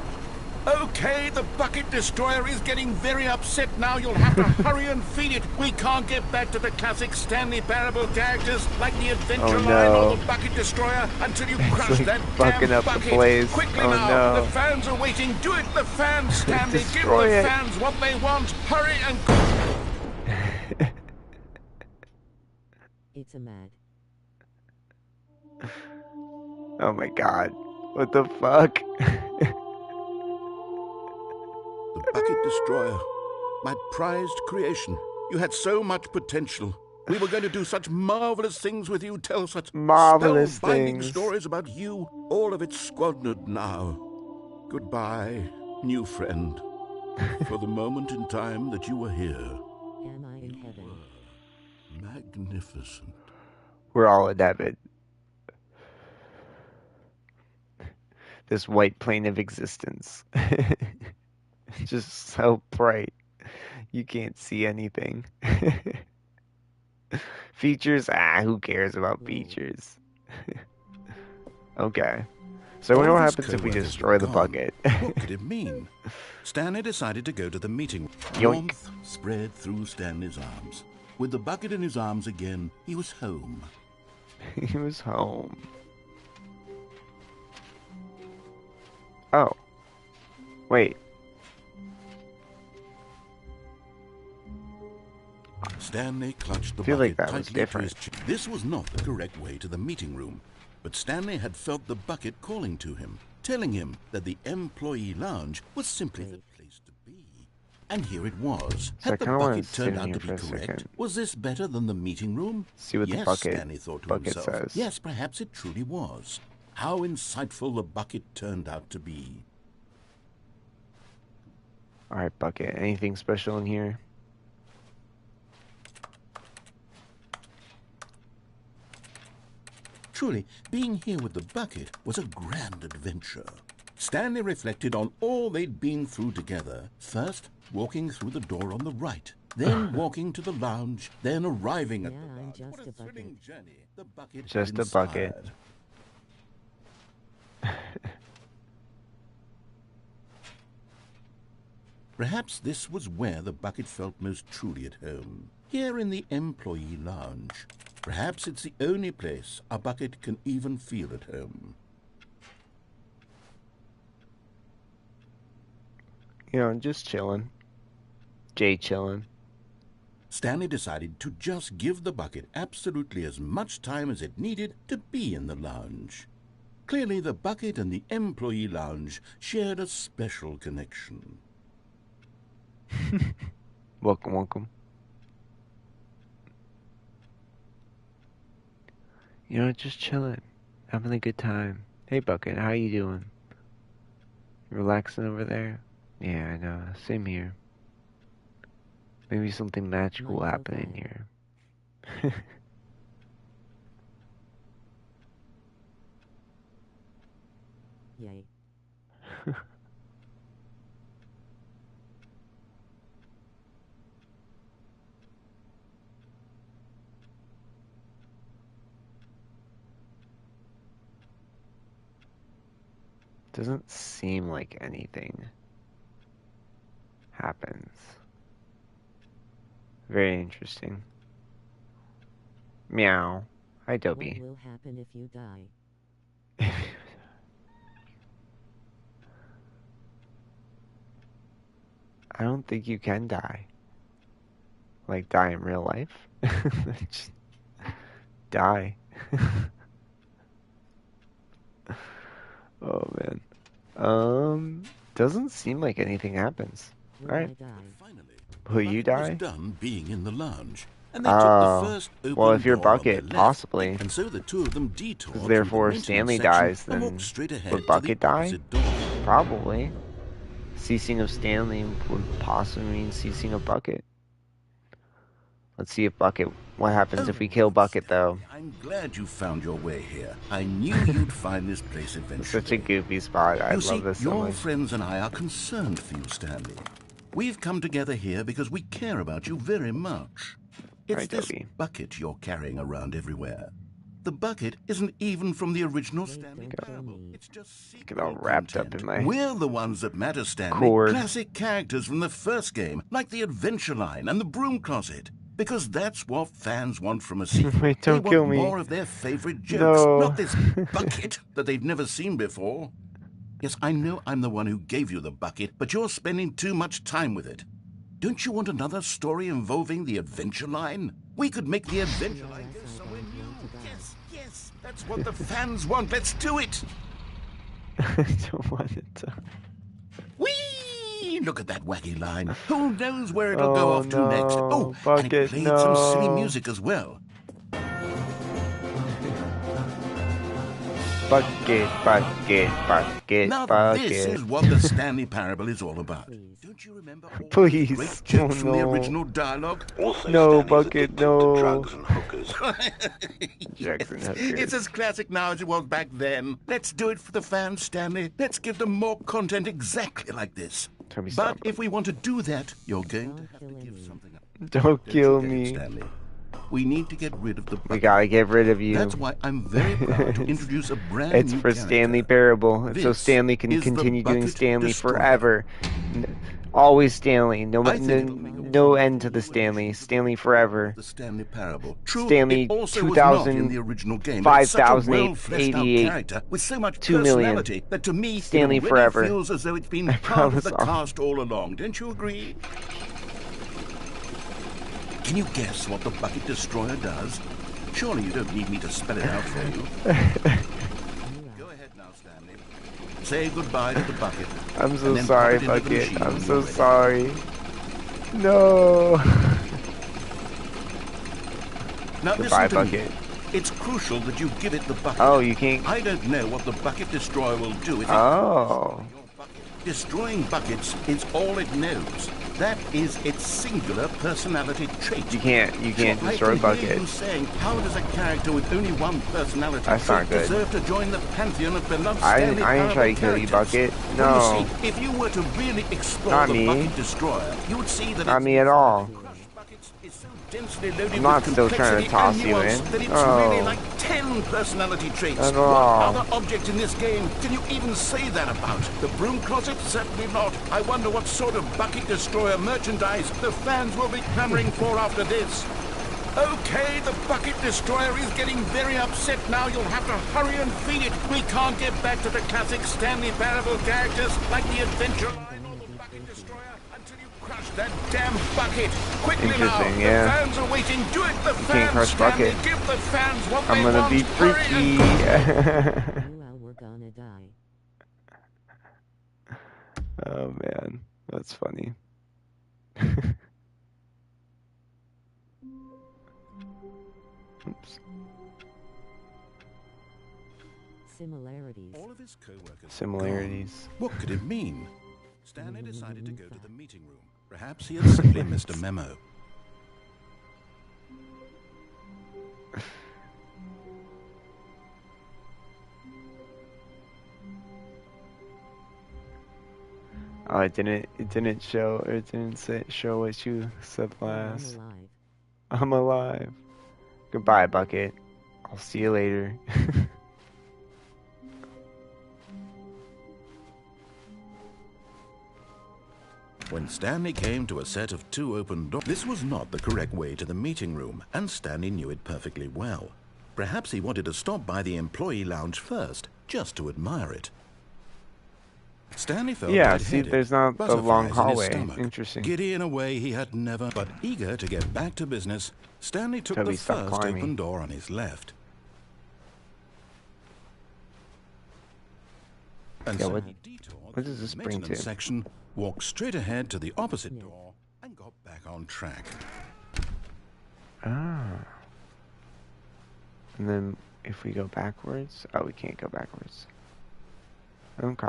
Speaker 2: Okay, the Bucket Destroyer is getting very upset now. You'll have to hurry and feed it. We can't get back to the classic Stanley Parable characters like the Adventure
Speaker 1: Oh,
Speaker 2: Line
Speaker 1: no.
Speaker 2: or the Bucket Destroyer until you
Speaker 1: It's
Speaker 2: crush
Speaker 1: like
Speaker 2: that
Speaker 1: bucking
Speaker 2: damn
Speaker 1: up the
Speaker 2: bucket.
Speaker 1: place.
Speaker 2: Quickly
Speaker 1: Oh,
Speaker 2: now,
Speaker 1: no.
Speaker 2: the fans are waiting. Do it, the fans, Stanley. Give
Speaker 1: Destroy
Speaker 2: the
Speaker 1: it.
Speaker 2: fans what they want. Hurry and...
Speaker 4: It's a mad.
Speaker 1: Oh my god. What the fuck?
Speaker 2: The Bucket Destroyer, my prized creation. You had so much potential. We were going to do such marvelous things with you, tell such
Speaker 1: Marvelous
Speaker 2: spellbinding
Speaker 1: things.
Speaker 2: stories about you. All of it squandered now. Goodbye, new friend. For the moment in time that you were here,
Speaker 4: Am I in heaven?
Speaker 2: magnificent.
Speaker 1: We're all in heaven. This white plane of existence. It's just so bright. You can't see anything. Features? Ah, who cares about
Speaker 4: Whoa.
Speaker 1: features? Okay. So I
Speaker 2: All
Speaker 1: wonder
Speaker 2: of
Speaker 1: what
Speaker 2: his
Speaker 1: happens if we
Speaker 2: co-workers were
Speaker 1: destroy the
Speaker 2: gone.
Speaker 1: bucket.
Speaker 2: What could it mean? Stanley decided to go to the meeting.
Speaker 1: Yoink.
Speaker 2: Warmth spread through Stanley's arms. With the bucket in his arms again, he was home.
Speaker 1: He was home. Oh. Wait.
Speaker 2: Stanley clutched the
Speaker 1: Feel like
Speaker 2: bucket
Speaker 1: that was
Speaker 2: tightly to
Speaker 1: different.
Speaker 2: his chest. This was not the correct way to the meeting room, but Stanley had felt the bucket calling to him, telling him that the employee lounge was simply the place to be. And here it was.
Speaker 1: So I
Speaker 2: Had the
Speaker 1: kinda wanna
Speaker 2: bucket
Speaker 1: sit
Speaker 2: turned
Speaker 1: in
Speaker 2: out
Speaker 1: here
Speaker 2: to be
Speaker 1: for a
Speaker 2: correct?
Speaker 1: second.
Speaker 2: Was this better than the meeting room?
Speaker 1: See what the
Speaker 2: Yes,
Speaker 1: bucket
Speaker 2: Stanley thought to
Speaker 1: bucket
Speaker 2: himself.
Speaker 1: says.
Speaker 2: Yes, perhaps it truly was. How insightful the bucket turned out to be.
Speaker 1: Alright, bucket. Anything special in here?
Speaker 2: Truly, being here with the bucket was a grand adventure. Stanley reflected on all they'd been through together. First, walking through the door on the right, then walking to the lounge, then arriving at
Speaker 4: Yeah,
Speaker 2: the
Speaker 4: I'm
Speaker 2: lounge.
Speaker 4: just
Speaker 2: What
Speaker 4: a
Speaker 2: a thrilling
Speaker 4: bucket.
Speaker 2: journey the bucket
Speaker 1: Just
Speaker 2: had
Speaker 1: a bucket.
Speaker 2: inspired. Perhaps this was where the bucket felt most truly at home. Here in the employee lounge. Perhaps it's the only place a bucket can even feel at home.
Speaker 1: You know, just chilling. Jay chilling.
Speaker 2: Stanley decided to just give the bucket absolutely as much time as it needed to be in the lounge. Clearly, the bucket and the employee lounge shared a special connection.
Speaker 1: Welcome, welcome. You know, just chilling. Having a good time. Hey, Bucket, how you doing? You relaxing over there? Yeah, I know. Same here. Maybe something magical will happen in here.
Speaker 4: Yay.
Speaker 1: Doesn't seem like anything happens. Very interesting. Meow. Hi,
Speaker 4: What
Speaker 1: Dobby.
Speaker 4: will happen if you die?
Speaker 1: I don't think you can die. Like, die in real life. Just die. Oh, man. Doesn't seem like anything happens.
Speaker 4: Will
Speaker 1: Alright.
Speaker 4: I die?
Speaker 2: Finally,
Speaker 1: Will you
Speaker 2: the bucket was
Speaker 1: die?
Speaker 2: done being in the lounge, and they took the
Speaker 1: Oh.
Speaker 2: first open
Speaker 1: Well, if you're
Speaker 2: door on their
Speaker 1: Bucket,
Speaker 2: left.
Speaker 1: possibly.
Speaker 2: And so the two of them detoured
Speaker 1: Because
Speaker 2: through
Speaker 1: therefore
Speaker 2: the maintenance
Speaker 1: Stanley
Speaker 2: section
Speaker 1: dies,
Speaker 2: and
Speaker 1: then
Speaker 2: walked straight ahead
Speaker 1: would
Speaker 2: to
Speaker 1: Bucket
Speaker 2: the
Speaker 1: die?
Speaker 2: opposite door.
Speaker 1: Probably. Ceasing of Stanley would possibly mean ceasing of Bucket. Let's see if Bucket... What happens if we kill Bucket, though?
Speaker 2: I'm glad you found your way here. I knew you'd find this place
Speaker 1: It's
Speaker 2: eventually.
Speaker 1: such a goofy spot. I
Speaker 2: You see,
Speaker 1: love this so
Speaker 2: your
Speaker 1: much.
Speaker 2: friends and I are concerned for you, Stanley. We've come together here because we care about you very much. It's
Speaker 1: Right,
Speaker 2: this
Speaker 1: Dobby.
Speaker 2: bucket you're carrying around everywhere. The bucket isn't even from the original
Speaker 4: Wait,
Speaker 2: Stanley
Speaker 4: don't kill
Speaker 2: Parable.
Speaker 4: me.
Speaker 2: It's just
Speaker 1: Get all
Speaker 2: sequel
Speaker 1: wrapped up
Speaker 2: content.
Speaker 1: in my
Speaker 2: We're the ones that matter, Stanley.
Speaker 1: cord.
Speaker 2: Classic characters from the first game, like the Adventure Line and the Broom Closet. Because that's what fans want from a sequel.
Speaker 1: Wait,
Speaker 2: They
Speaker 1: don't
Speaker 2: want
Speaker 1: kill me.
Speaker 2: more of their favorite jokes,
Speaker 1: No.
Speaker 2: not this bucket that they've never seen before. Yes, I know I'm the one who gave you the bucket, but you're spending too much time with it. Don't you want another story involving the Adventure Line? We could make the Adventure Line go somewhere new. Yes, yes, that's what the fans want. Let's do it.
Speaker 1: I don't want it to...
Speaker 2: Whee! Look at that wacky line. Who knows where it'll go
Speaker 1: Oh,
Speaker 2: off to next?
Speaker 1: no,
Speaker 2: Oh, and it
Speaker 1: Bucket,
Speaker 2: played some silly
Speaker 1: no.
Speaker 2: music as well.
Speaker 1: Bucket, bucket, bucket,
Speaker 2: Now
Speaker 1: bucket.
Speaker 2: this is what the Stanley Parable is all about.
Speaker 4: Please.
Speaker 2: Don't you remember all
Speaker 1: Please.
Speaker 2: those great jokes
Speaker 1: Oh,
Speaker 2: from the
Speaker 1: no.
Speaker 2: original dialogue?
Speaker 5: Also,
Speaker 1: No,
Speaker 5: Stanley's
Speaker 1: Bucket,
Speaker 5: addicted
Speaker 1: no.
Speaker 5: to drugs and hookers.
Speaker 1: Jackson
Speaker 2: Yes,
Speaker 1: Hookers.
Speaker 2: it's as classic now as it was back then. Let's do it for the fans, Stanley. Let's give them more content exactly like this.
Speaker 1: Toby,
Speaker 2: But
Speaker 1: stop.
Speaker 2: if we want to do that, you're going to
Speaker 4: Don't
Speaker 2: have
Speaker 4: kill
Speaker 2: to give
Speaker 4: me.
Speaker 2: something up.
Speaker 1: Don't
Speaker 2: Don't
Speaker 1: kill
Speaker 2: you get it,
Speaker 1: me.
Speaker 2: Stanley? We need to get rid of the
Speaker 1: We
Speaker 2: bucket.
Speaker 1: gotta get rid of you.
Speaker 2: That's why I'm very proud to introduce a brand
Speaker 1: It's
Speaker 2: new
Speaker 1: for
Speaker 2: character.
Speaker 1: Stanley Parable. It's so
Speaker 2: This
Speaker 1: Stanley can
Speaker 2: is the
Speaker 1: continue doing
Speaker 2: Bucket
Speaker 1: Stanley
Speaker 2: Destroyer.
Speaker 1: forever. Always Stanley.
Speaker 2: I think it'll make a
Speaker 1: No
Speaker 2: wonderful
Speaker 1: end to the
Speaker 2: new
Speaker 1: Stanley.
Speaker 2: addition to the
Speaker 1: Stanley
Speaker 2: world
Speaker 1: forever.
Speaker 2: of the Stanley Parable. True,
Speaker 1: Stanley
Speaker 2: it also was
Speaker 1: 2000,
Speaker 2: not in the original game, but it's such a well-fleshed-out
Speaker 1: 5,088,
Speaker 2: character with so much
Speaker 1: 2 million.
Speaker 2: personality that to me
Speaker 1: Stanley
Speaker 2: it already
Speaker 1: forever.
Speaker 2: feels as though it's been
Speaker 1: I
Speaker 2: part of
Speaker 1: promise
Speaker 2: the
Speaker 1: I'll-
Speaker 2: cast all along. Don't you agree? Can you guess what the Bucket Destroyer does? Surely you don't need me to spell it out for you. Go ahead now, Stanley. Say goodbye to the bucket.
Speaker 1: I'm so
Speaker 2: and then
Speaker 1: sorry,
Speaker 2: pop it into the
Speaker 1: Bucket.
Speaker 2: machine
Speaker 1: I'm
Speaker 2: when
Speaker 1: so
Speaker 2: you're ready.
Speaker 1: sorry. No.
Speaker 2: Now
Speaker 1: Goodbye,
Speaker 2: listen to
Speaker 1: Bucket.
Speaker 2: me. It's crucial that you give it the bucket.
Speaker 1: Oh, you can't.
Speaker 2: I don't know what the Bucket Destroyer will do if
Speaker 1: Oh.
Speaker 2: it... Destroying buckets is all it knows. That is its singular personality trait.
Speaker 1: You can't
Speaker 2: So
Speaker 1: destroy
Speaker 2: I can hear you
Speaker 1: Bucket.
Speaker 2: saying, how does a character with only one personality
Speaker 1: That's
Speaker 2: trait
Speaker 1: not good.
Speaker 2: deserve to join the pantheon of beloved
Speaker 1: I
Speaker 2: Stanley
Speaker 1: didn't try to
Speaker 2: Parable
Speaker 1: kill you,
Speaker 2: characters?
Speaker 1: Bucket.
Speaker 2: Well,
Speaker 1: No.
Speaker 2: you see, if you were to really explore
Speaker 1: Not
Speaker 2: the
Speaker 1: me.
Speaker 2: Bucket Destroyer, you would see that
Speaker 1: Not
Speaker 2: its
Speaker 1: me at all.
Speaker 2: crushed buckets is so densely loaded
Speaker 1: I'm not
Speaker 2: with
Speaker 1: still trying to
Speaker 2: complexity
Speaker 1: toss
Speaker 2: and
Speaker 1: you
Speaker 2: nuance
Speaker 1: in.
Speaker 2: that it's
Speaker 1: Oh.
Speaker 2: really like 10 personality traits.
Speaker 1: At
Speaker 2: What
Speaker 1: all.
Speaker 2: other object in this game can you even say that about? The broom closet? Certainly not. I wonder what sort of Bucket Destroyer merchandise the fans will be clamoring for after this. Okay, the Bucket Destroyer is getting very upset now. You'll have to hurry and feed it. We can't get back to the classic Stanley Parable characters like the Adventure Line or the Bucket Destroyer until you crush that damn bucket. Quickly now.
Speaker 1: Interesting,
Speaker 2: The
Speaker 1: yeah.
Speaker 2: fans are waiting. Do it, the fans,
Speaker 1: can't crush
Speaker 2: Stanley.
Speaker 1: Bucket.
Speaker 2: Give the fans what
Speaker 1: I'm
Speaker 2: they
Speaker 1: gonna
Speaker 2: want.
Speaker 1: be
Speaker 2: Hurry
Speaker 1: freaky.
Speaker 4: You all were gonna die.
Speaker 1: Oh man, that's funny. Oops.
Speaker 4: Similarities.
Speaker 2: All of his co-workers.
Speaker 1: Similarities.
Speaker 2: What could it mean? Stanley decided to go to the meeting room. Perhaps he had simply missed a memo.
Speaker 1: Oh, it didn't show. It didn't show what you said
Speaker 4: I'm
Speaker 1: last.
Speaker 4: alive.
Speaker 1: I'm alive. Goodbye, Bucket. I'll see you later.
Speaker 2: When Stanley came to a set of 2 open doors, this was not the correct way to the meeting room, and Stanley knew it perfectly well. Perhaps he wanted to stop by the employee lounge first, just to admire it. Stanley felt
Speaker 1: Yeah,
Speaker 2: lightheaded,
Speaker 1: see, there's not the long
Speaker 2: butterflies in his
Speaker 1: hallway.
Speaker 2: stomach.
Speaker 1: Interesting.
Speaker 2: Giddy in a way he had never, but eager to get back to business, Stanley took
Speaker 1: Toby,
Speaker 2: the
Speaker 1: stop
Speaker 2: first
Speaker 1: climbing.
Speaker 2: open door on his left. And
Speaker 1: Yeah,
Speaker 2: so
Speaker 1: what-
Speaker 2: he detoured
Speaker 1: what does
Speaker 2: through
Speaker 1: this
Speaker 2: the
Speaker 1: bring
Speaker 2: maintenance
Speaker 1: to?
Speaker 2: section, walked straight ahead to the opposite door, and got back on track.
Speaker 1: Ah. And then if we go backwards, oh, we can't go backwards. Okay.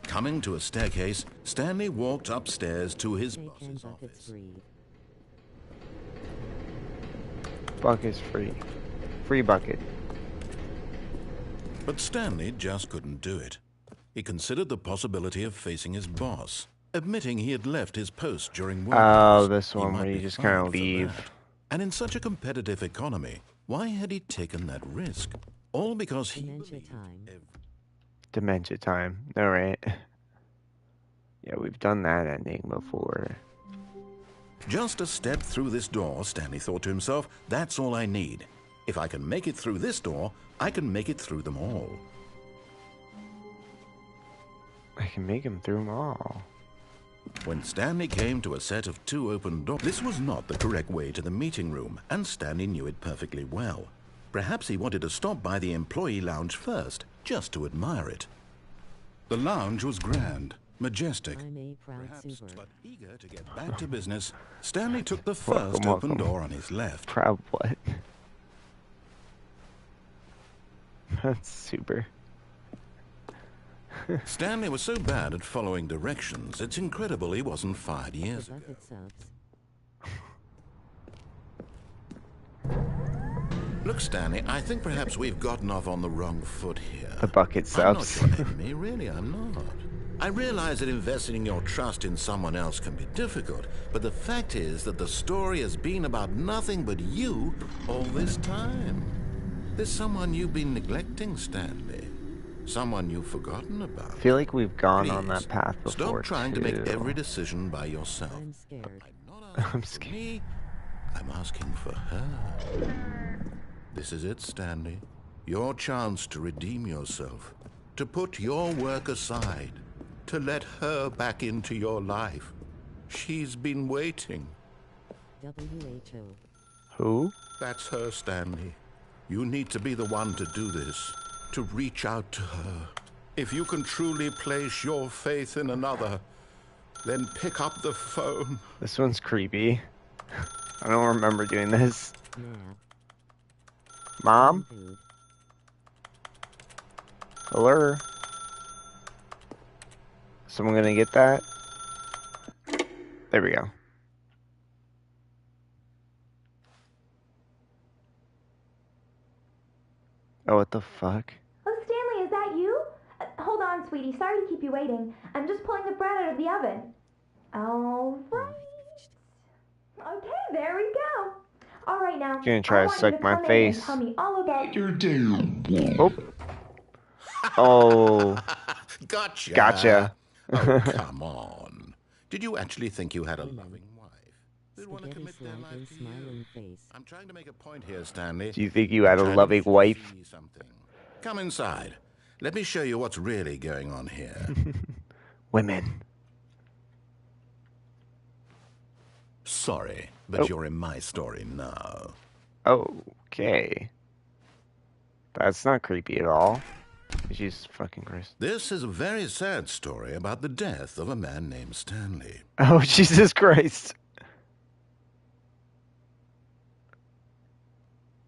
Speaker 2: Coming to a staircase, Stanley walked upstairs to his
Speaker 4: Take and
Speaker 2: boss's
Speaker 4: buckets
Speaker 2: office.
Speaker 4: free.
Speaker 1: Bucket's free. Free bucket.
Speaker 2: But Stanley just couldn't do it. He considered the possibility of facing his boss, admitting he had left his post during work
Speaker 1: Oh,
Speaker 2: hours.
Speaker 1: this
Speaker 2: He
Speaker 1: one
Speaker 2: might
Speaker 1: where you
Speaker 2: be
Speaker 1: just kind
Speaker 2: fired
Speaker 1: of
Speaker 2: for
Speaker 1: leave.
Speaker 2: that. And in such a competitive economy, why had he taken that risk? All because he
Speaker 4: Dementia
Speaker 2: believed
Speaker 4: time.
Speaker 1: Dementia time. Alright. Yeah, we've done that ending before.
Speaker 2: Just a step through this door, Stanley thought to himself, that's all I need. If I can make it through this door, I can make it through them all.
Speaker 1: I can make him through them all.
Speaker 2: When Stanley came to a set of 2 open doors, this was not the correct way to the meeting room, and Stanley knew it perfectly well. Perhaps he wanted to stop by the employee lounge first, just to admire it. The lounge was grand, majestic.
Speaker 4: I'm a proud
Speaker 2: Perhaps,
Speaker 4: super.
Speaker 2: but eager to get back to business, Stanley took the
Speaker 1: Welcome,
Speaker 2: first open
Speaker 1: welcome.
Speaker 2: door on his left.
Speaker 1: Proud what? That's super.
Speaker 2: Stanley was so bad at following directions, it's incredible he wasn't fired years
Speaker 4: The
Speaker 2: ago.
Speaker 4: bucket subs.
Speaker 2: Look, Stanley, I think perhaps we've gotten off on the wrong foot here.
Speaker 1: The bucket
Speaker 2: I'm not
Speaker 1: subs.
Speaker 2: your enemy, really, I'm not. I realize that investing your trust in someone else can be difficult, but the fact is that the story has been about nothing but you all this time. There's someone you've been neglecting, Stanley. Someone you've forgotten about.
Speaker 1: I feel like we've gone
Speaker 2: Please,
Speaker 1: on that path before
Speaker 2: stop trying
Speaker 1: too.
Speaker 2: to make every decision by yourself.
Speaker 4: I'm scared.
Speaker 2: I'm not asking
Speaker 1: I'm
Speaker 2: for
Speaker 1: scared.
Speaker 2: me, I'm asking for her. This is it, Stanley. Your chance to redeem yourself, to put your work aside, to let her back into your life. She's been waiting.
Speaker 4: WHO.
Speaker 1: Who?
Speaker 2: That's her, Stanley. You need to be the one to do this, to reach out to her. If you can truly place your faith in another, then pick up the phone.
Speaker 1: This one's creepy. I don't remember doing this.
Speaker 4: Nap.
Speaker 1: Mom?
Speaker 4: Food.
Speaker 1: Hello? Someone gonna get that? There we go. Oh, what the fuck?
Speaker 5: Oh, Stanley, is that you? Hold on, sweetie. Sorry to keep you waiting. I'm just pulling the bread out of the oven. All right. Okay, there we go. All right, now.
Speaker 1: You're gonna try
Speaker 5: I
Speaker 1: to
Speaker 5: want you
Speaker 1: suck my
Speaker 5: come in
Speaker 1: face.
Speaker 5: and tell me all about
Speaker 1: Oh. Oh.
Speaker 2: Gotcha.
Speaker 1: Gotcha.
Speaker 2: Oh, come on. Did you actually think you had a loving wife? Who'd want to
Speaker 4: Spaghetti
Speaker 2: commit their
Speaker 4: slider
Speaker 2: life to
Speaker 4: smiling
Speaker 2: you?
Speaker 4: face.
Speaker 2: I'm trying to make a point here, Stanley.
Speaker 1: Do you think you had a
Speaker 2: Trying to
Speaker 1: loving
Speaker 2: get you to
Speaker 1: wife?
Speaker 2: see something. Come inside. Let me show you what's really going on here.
Speaker 1: Women.
Speaker 2: Sorry, but
Speaker 1: Oh.
Speaker 2: you're in my story now.
Speaker 1: Okay. That's not creepy at all. Jesus fucking Christ.
Speaker 2: This is a very sad story about the death of a man named Stanley.
Speaker 1: Oh, Jesus Christ.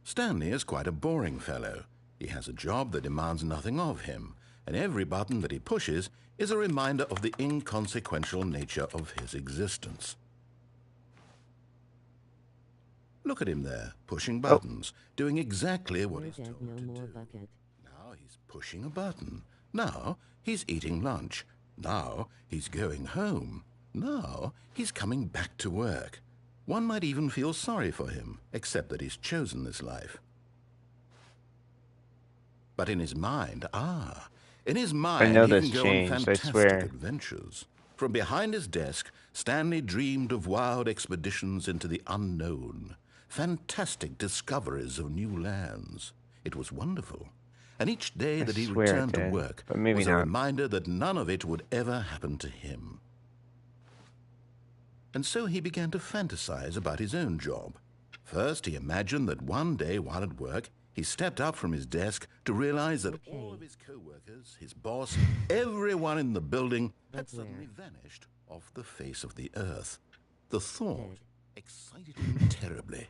Speaker 2: Stanley is quite a boring fellow. He has a job that demands nothing of him, and every button that he pushes is a reminder of the inconsequential nature of his existence. Look at him there, pushing buttons, doing exactly what he's
Speaker 4: Dead,
Speaker 2: told
Speaker 4: no
Speaker 2: to
Speaker 4: more
Speaker 2: do.
Speaker 4: bucket.
Speaker 2: Now he's pushing a button. Now he's eating lunch. Now he's going home. Now he's coming back to work. One might even feel sorry for him, except that he's chosen this life. But in his mind, in his mind,
Speaker 1: know
Speaker 2: he
Speaker 1: this
Speaker 2: can go on
Speaker 1: changed, I
Speaker 2: fantastic
Speaker 1: swear.
Speaker 2: adventures. From behind his desk, Stanley dreamed of wild expeditions into the unknown, fantastic discoveries of new lands. It was wonderful. And each day
Speaker 1: I
Speaker 2: that he
Speaker 1: swear it
Speaker 2: returned to
Speaker 1: did,
Speaker 2: work
Speaker 1: but maybe
Speaker 2: was a
Speaker 1: not.
Speaker 2: reminder that none of it would ever happen to him. And so he began to fantasize about his own job. First, he imagined that one day while at work, he stepped up from his desk to realize that all of his co-workers, his boss, everyone in the building had suddenly vanished off the face of the earth. The thought excited him terribly.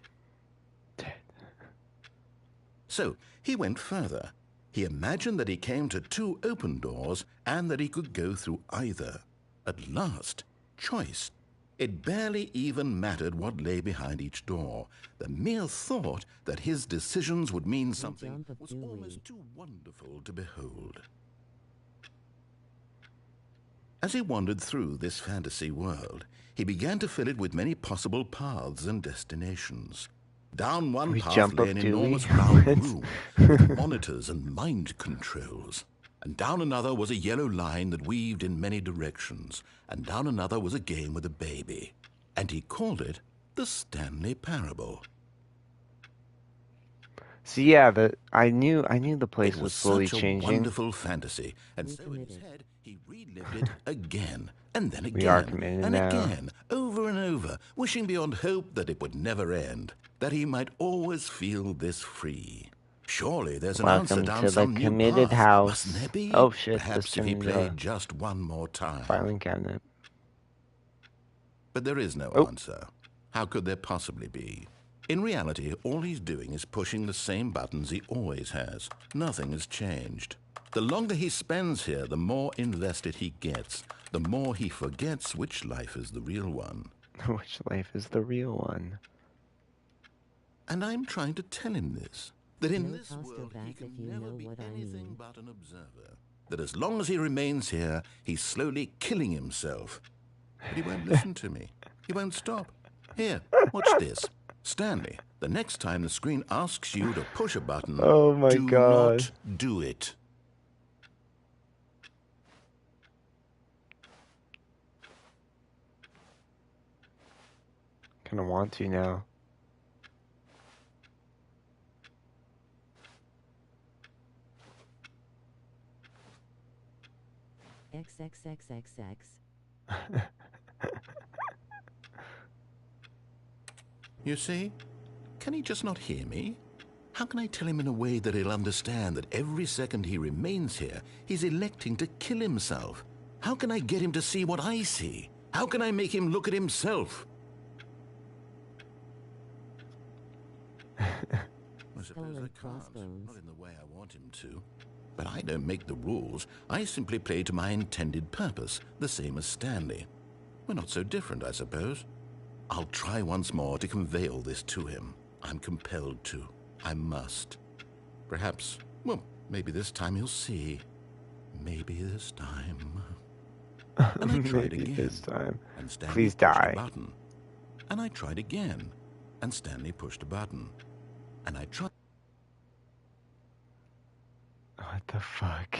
Speaker 2: So he went further. He imagined that he came to two open doors and that he could go through either. At last, choice. It barely even mattered what lay behind each door. The mere thought that his decisions would mean something
Speaker 4: jump of
Speaker 2: was
Speaker 4: Dewey.
Speaker 2: almost too wonderful to behold. As he wandered through this fantasy world, he began to fill it with many possible paths and destinations. Down one
Speaker 1: We
Speaker 2: path
Speaker 1: jump
Speaker 2: lay
Speaker 1: up
Speaker 2: an
Speaker 1: Dewey?
Speaker 2: enormous round
Speaker 1: What?
Speaker 2: room with monitors and mind controls. And down another was a yellow line that weaved in many directions. And down another was a game with a baby. And he called it the Stanley Parable.
Speaker 1: So yeah, I knew the place
Speaker 2: It
Speaker 1: was
Speaker 2: was
Speaker 1: slowly
Speaker 2: such a
Speaker 1: changing.
Speaker 2: wonderful fantasy, and
Speaker 4: We
Speaker 2: so in his
Speaker 4: committed.
Speaker 2: head he relived it again, and then
Speaker 1: We are
Speaker 2: again,
Speaker 1: committed
Speaker 2: and
Speaker 1: now.
Speaker 2: again, over and over, wishing beyond hope that it would never end, that he might always feel this free. Surely there's an answer
Speaker 1: Welcome
Speaker 2: down
Speaker 1: to the
Speaker 2: some new
Speaker 1: committed
Speaker 2: path,
Speaker 1: house.
Speaker 2: mustn't there be?
Speaker 1: Oh shit!
Speaker 2: Perhaps
Speaker 1: Just
Speaker 2: if he
Speaker 1: in
Speaker 2: played
Speaker 1: the
Speaker 2: just one more time.
Speaker 1: filing cabinet.
Speaker 2: But there is no
Speaker 1: Oh.
Speaker 2: answer. How could there possibly be? In reality, all he's doing is pushing the same buttons he always has. Nothing has changed. The longer he spends here, the more invested he gets. The more he forgets which life is the real one.
Speaker 1: Which life is the real one?
Speaker 2: And I'm trying to tell him this. That in
Speaker 4: No
Speaker 2: this
Speaker 4: faster
Speaker 2: world he
Speaker 4: back
Speaker 2: can
Speaker 4: if you
Speaker 2: never
Speaker 4: know
Speaker 2: be
Speaker 4: what I
Speaker 2: anything
Speaker 4: mean.
Speaker 2: but an observer. That as long as he remains here, he's slowly killing himself. But he won't listen to me. He won't stop. Here, watch this. Stanley, the next time the screen asks you to push a button,
Speaker 1: Oh my
Speaker 2: do
Speaker 1: God.
Speaker 2: not do it.
Speaker 1: Kinda want to now.
Speaker 4: XXXXX.
Speaker 2: You see? Can he just not hear me? How can I tell him in a way that he'll understand that every second he remains here, he's electing to kill himself? How can I get him to see what I see? How can I make him look at himself? I suppose I can't. Not in the way I want him to. But I don't make the rules. I simply play to my intended purpose, the same as Stanley. We're not so different, I suppose. I'll try once more to convey all this to him. I'm compelled to. I must. Perhaps, well, maybe this time he'll see. Maybe this time. And I tried
Speaker 1: Maybe
Speaker 2: again.
Speaker 1: this time.
Speaker 2: And Stanley
Speaker 1: Please
Speaker 2: pushed
Speaker 1: die.
Speaker 2: a button. And I tried again. And Stanley pushed a button. And I tried.
Speaker 1: What the fuck?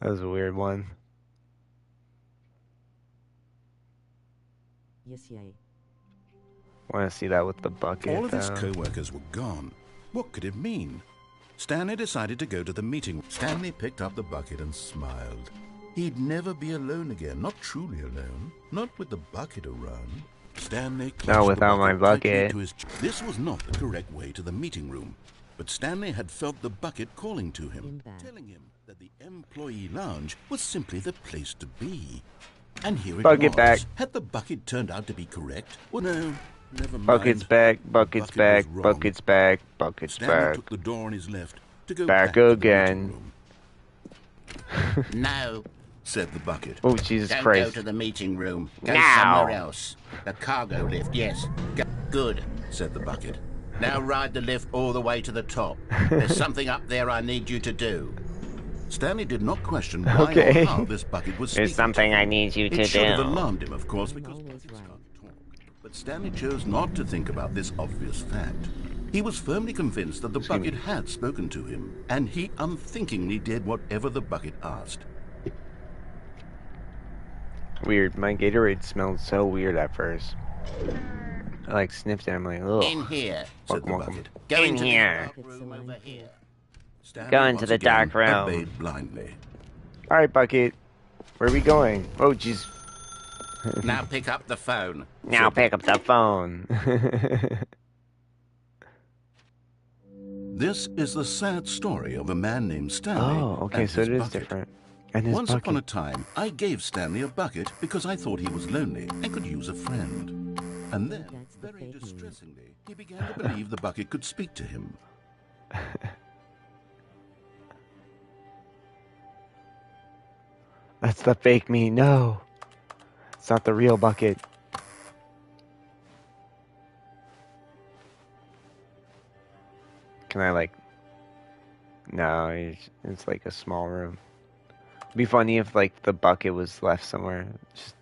Speaker 1: That was a weird one.
Speaker 4: Yes, yay.
Speaker 1: Want to see that with the bucket,
Speaker 2: All of his
Speaker 1: though.
Speaker 2: co-workers were gone. What could it mean? Stanley decided to go to the meeting. Stanley picked up the bucket and smiled. He'd never be alone again, not truly alone, not with the bucket around. Stanley clutched
Speaker 1: without
Speaker 2: the
Speaker 1: my
Speaker 2: bucket tightly
Speaker 1: bucket.
Speaker 2: to his This was not the correct way to the meeting room, but Stanley had felt the bucket calling to him, telling him that the employee lounge was simply the place to be. And here it
Speaker 1: Bucket
Speaker 2: was.
Speaker 1: back.
Speaker 2: Had the bucket turned out to be correct? Well, no, never mind.
Speaker 1: Bucket's back,
Speaker 2: The
Speaker 1: bucket's
Speaker 2: bucket
Speaker 1: back,
Speaker 2: was wrong.
Speaker 1: bucket's back, bucket's
Speaker 2: Stanley
Speaker 1: back.
Speaker 2: took the door on his left to go
Speaker 1: Back
Speaker 2: back to the
Speaker 1: again.
Speaker 2: meeting room. No, said the bucket.
Speaker 1: Oh, Jesus
Speaker 6: Don't
Speaker 1: Christ.
Speaker 6: go to the meeting room. Go
Speaker 1: Now.
Speaker 6: somewhere else. The cargo lift, yes. Good,
Speaker 2: Said the bucket.
Speaker 6: now ride the lift all the way to the top. There's something up there I need you to do.
Speaker 2: Stanley did not question why
Speaker 1: Okay.
Speaker 2: or how this bucket was speaking
Speaker 1: There's something
Speaker 2: to him.
Speaker 1: I need you to
Speaker 2: It should have
Speaker 1: do.
Speaker 2: alarmed him, of course, because
Speaker 4: always
Speaker 2: buckets
Speaker 4: right.
Speaker 2: can't talk. But Stanley chose not to think about this obvious fact. He was firmly convinced that the bucket had spoken to him, and he unthinkingly did whatever the bucket asked.
Speaker 1: Weird. My Gatorade smelled so weird at first. I like sniffed it. I'm like, ugh.
Speaker 6: In here.
Speaker 2: Said the
Speaker 1: Welcome,
Speaker 2: bucket.
Speaker 6: Go
Speaker 1: In
Speaker 6: into
Speaker 1: here.
Speaker 6: the dark room over here.
Speaker 2: Stanley
Speaker 1: Go into
Speaker 2: once
Speaker 1: the
Speaker 2: again
Speaker 1: dark room.
Speaker 2: obeyed blindly.
Speaker 1: Alright, Bucket. Where are we going? Oh, jeez.
Speaker 6: Now pick up the phone.
Speaker 1: Now pick up the phone.
Speaker 2: This is the sad story of a man named Stanley.
Speaker 1: Oh, okay,
Speaker 2: and
Speaker 1: so
Speaker 2: his
Speaker 1: it is
Speaker 2: bucket.
Speaker 1: different. And his
Speaker 2: Once
Speaker 1: bucket.
Speaker 2: upon a time, I gave Stanley a bucket because I thought he was lonely and could use a friend. And then,
Speaker 4: That's the
Speaker 2: very
Speaker 4: fake news.
Speaker 2: distressingly, he began to believe the bucket could speak to him.
Speaker 1: That's the fake me. No. It's not the real Bucket. Can I, like... No, it's like a small room. It'd be funny if, like, the bucket was left somewhere. Just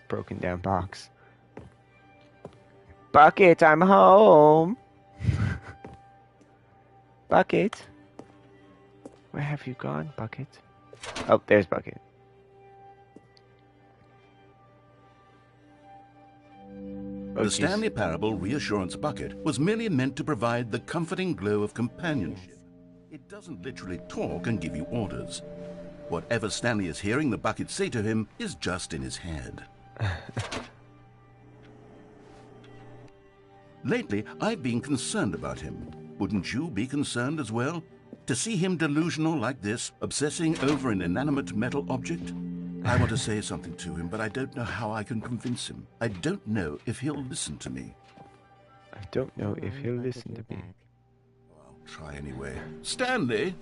Speaker 1: broken down box. Bucket, I'm home! Bucket? Where have you gone, Bucket? Oh, there's Bucket. Oh,
Speaker 2: The
Speaker 1: jeez.
Speaker 2: Stanley Parable Reassurance Bucket was merely meant to provide the comforting glow of companionship. It doesn't literally talk and give you orders. Whatever Stanley is hearing the bucket say to him is just in his head. Lately, I've been concerned about him. Wouldn't you be concerned as well? To see him delusional like this, obsessing over an inanimate metal object? I want to say something to him, but I don't know how I can convince him. I don't know if he'll listen to me.
Speaker 1: I don't know if
Speaker 4: Come
Speaker 1: he'll
Speaker 4: on,
Speaker 1: listen
Speaker 4: bucket,
Speaker 1: to
Speaker 4: you're
Speaker 1: me.
Speaker 4: back.
Speaker 2: I'll try anyway. Stanley,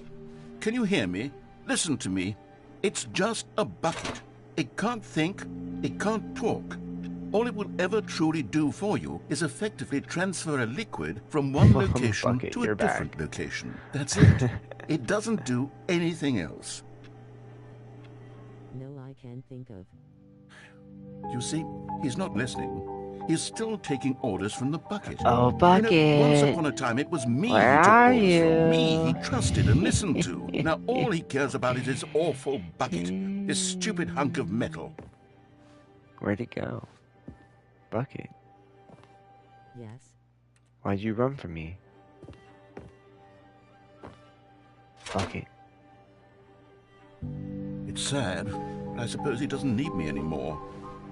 Speaker 2: can you hear me? Listen to me. It's just a bucket. It can't think, it can't talk. All it will ever truly do for you is effectively transfer a liquid from one location
Speaker 1: Bucket,
Speaker 2: to a
Speaker 1: you're
Speaker 2: different
Speaker 1: back.
Speaker 2: location. That's it. It doesn't do anything else.
Speaker 4: No, I can't think of.
Speaker 2: You see, he's not listening. He's still taking orders from the bucket.
Speaker 1: Oh,
Speaker 2: You know,
Speaker 1: Bucket.
Speaker 2: once upon a time, it was me
Speaker 1: Where
Speaker 2: he took
Speaker 1: are
Speaker 2: orders from. Me he
Speaker 1: you?
Speaker 2: trusted and listened to. Now all he cares about is his awful bucket. This stupid hunk of metal.
Speaker 1: Where'd it go? Bucket,
Speaker 4: Yes.
Speaker 1: why'd you run from me? Bucket.
Speaker 2: It's sad, but I suppose he doesn't need me anymore.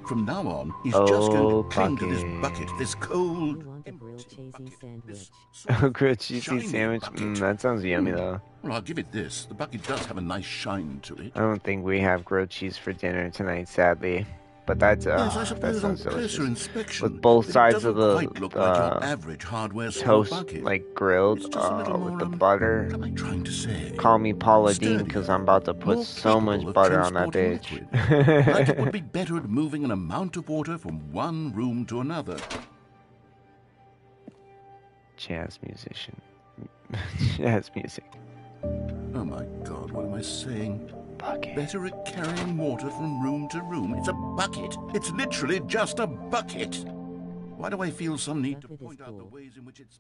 Speaker 2: From now on, he's
Speaker 1: Oh,
Speaker 2: just going to cling to this
Speaker 1: Bucket.
Speaker 2: bucket, this
Speaker 4: You
Speaker 2: cold,
Speaker 4: want a grilled
Speaker 2: empty
Speaker 4: cheesy
Speaker 2: bucket,
Speaker 4: sandwich.
Speaker 2: this sort
Speaker 1: Oh,
Speaker 2: of
Speaker 1: grilled cheesy
Speaker 2: shiny
Speaker 1: sandwich.
Speaker 2: bucket.
Speaker 1: That sounds yummy though.
Speaker 2: Well, I'll give it this. The bucket does have a nice shine to it.
Speaker 1: I don't think we have grilled cheese for dinner tonight, sadly. But that's
Speaker 2: Yes, I
Speaker 1: that
Speaker 2: suppose on
Speaker 1: sounds
Speaker 2: closer
Speaker 1: delicious.
Speaker 2: inspection,
Speaker 1: With both
Speaker 2: it
Speaker 1: sides of
Speaker 2: doesn't
Speaker 1: the
Speaker 2: quite look like your average hardware store
Speaker 1: toast
Speaker 2: bucket.
Speaker 1: like grilled
Speaker 2: It's just a little more,
Speaker 1: with the butter.
Speaker 2: what am I trying to say?
Speaker 1: Call me Paula Dean
Speaker 2: Sturdier,
Speaker 1: because I'm about to put
Speaker 2: more
Speaker 1: so much
Speaker 2: capable of
Speaker 1: butter on that
Speaker 2: transporting
Speaker 1: bitch.
Speaker 2: like it would be better at moving an amount of water from one room to another.
Speaker 1: Jazz musician. Jazz music.
Speaker 2: Oh my God, what am I saying?
Speaker 1: Bucket.
Speaker 2: Better at carrying water from room to room. It's a bucket. It's literally just a bucket. Why do I feel some need to
Speaker 4: Bucket is
Speaker 2: point out the
Speaker 4: cool.
Speaker 2: ways in which it's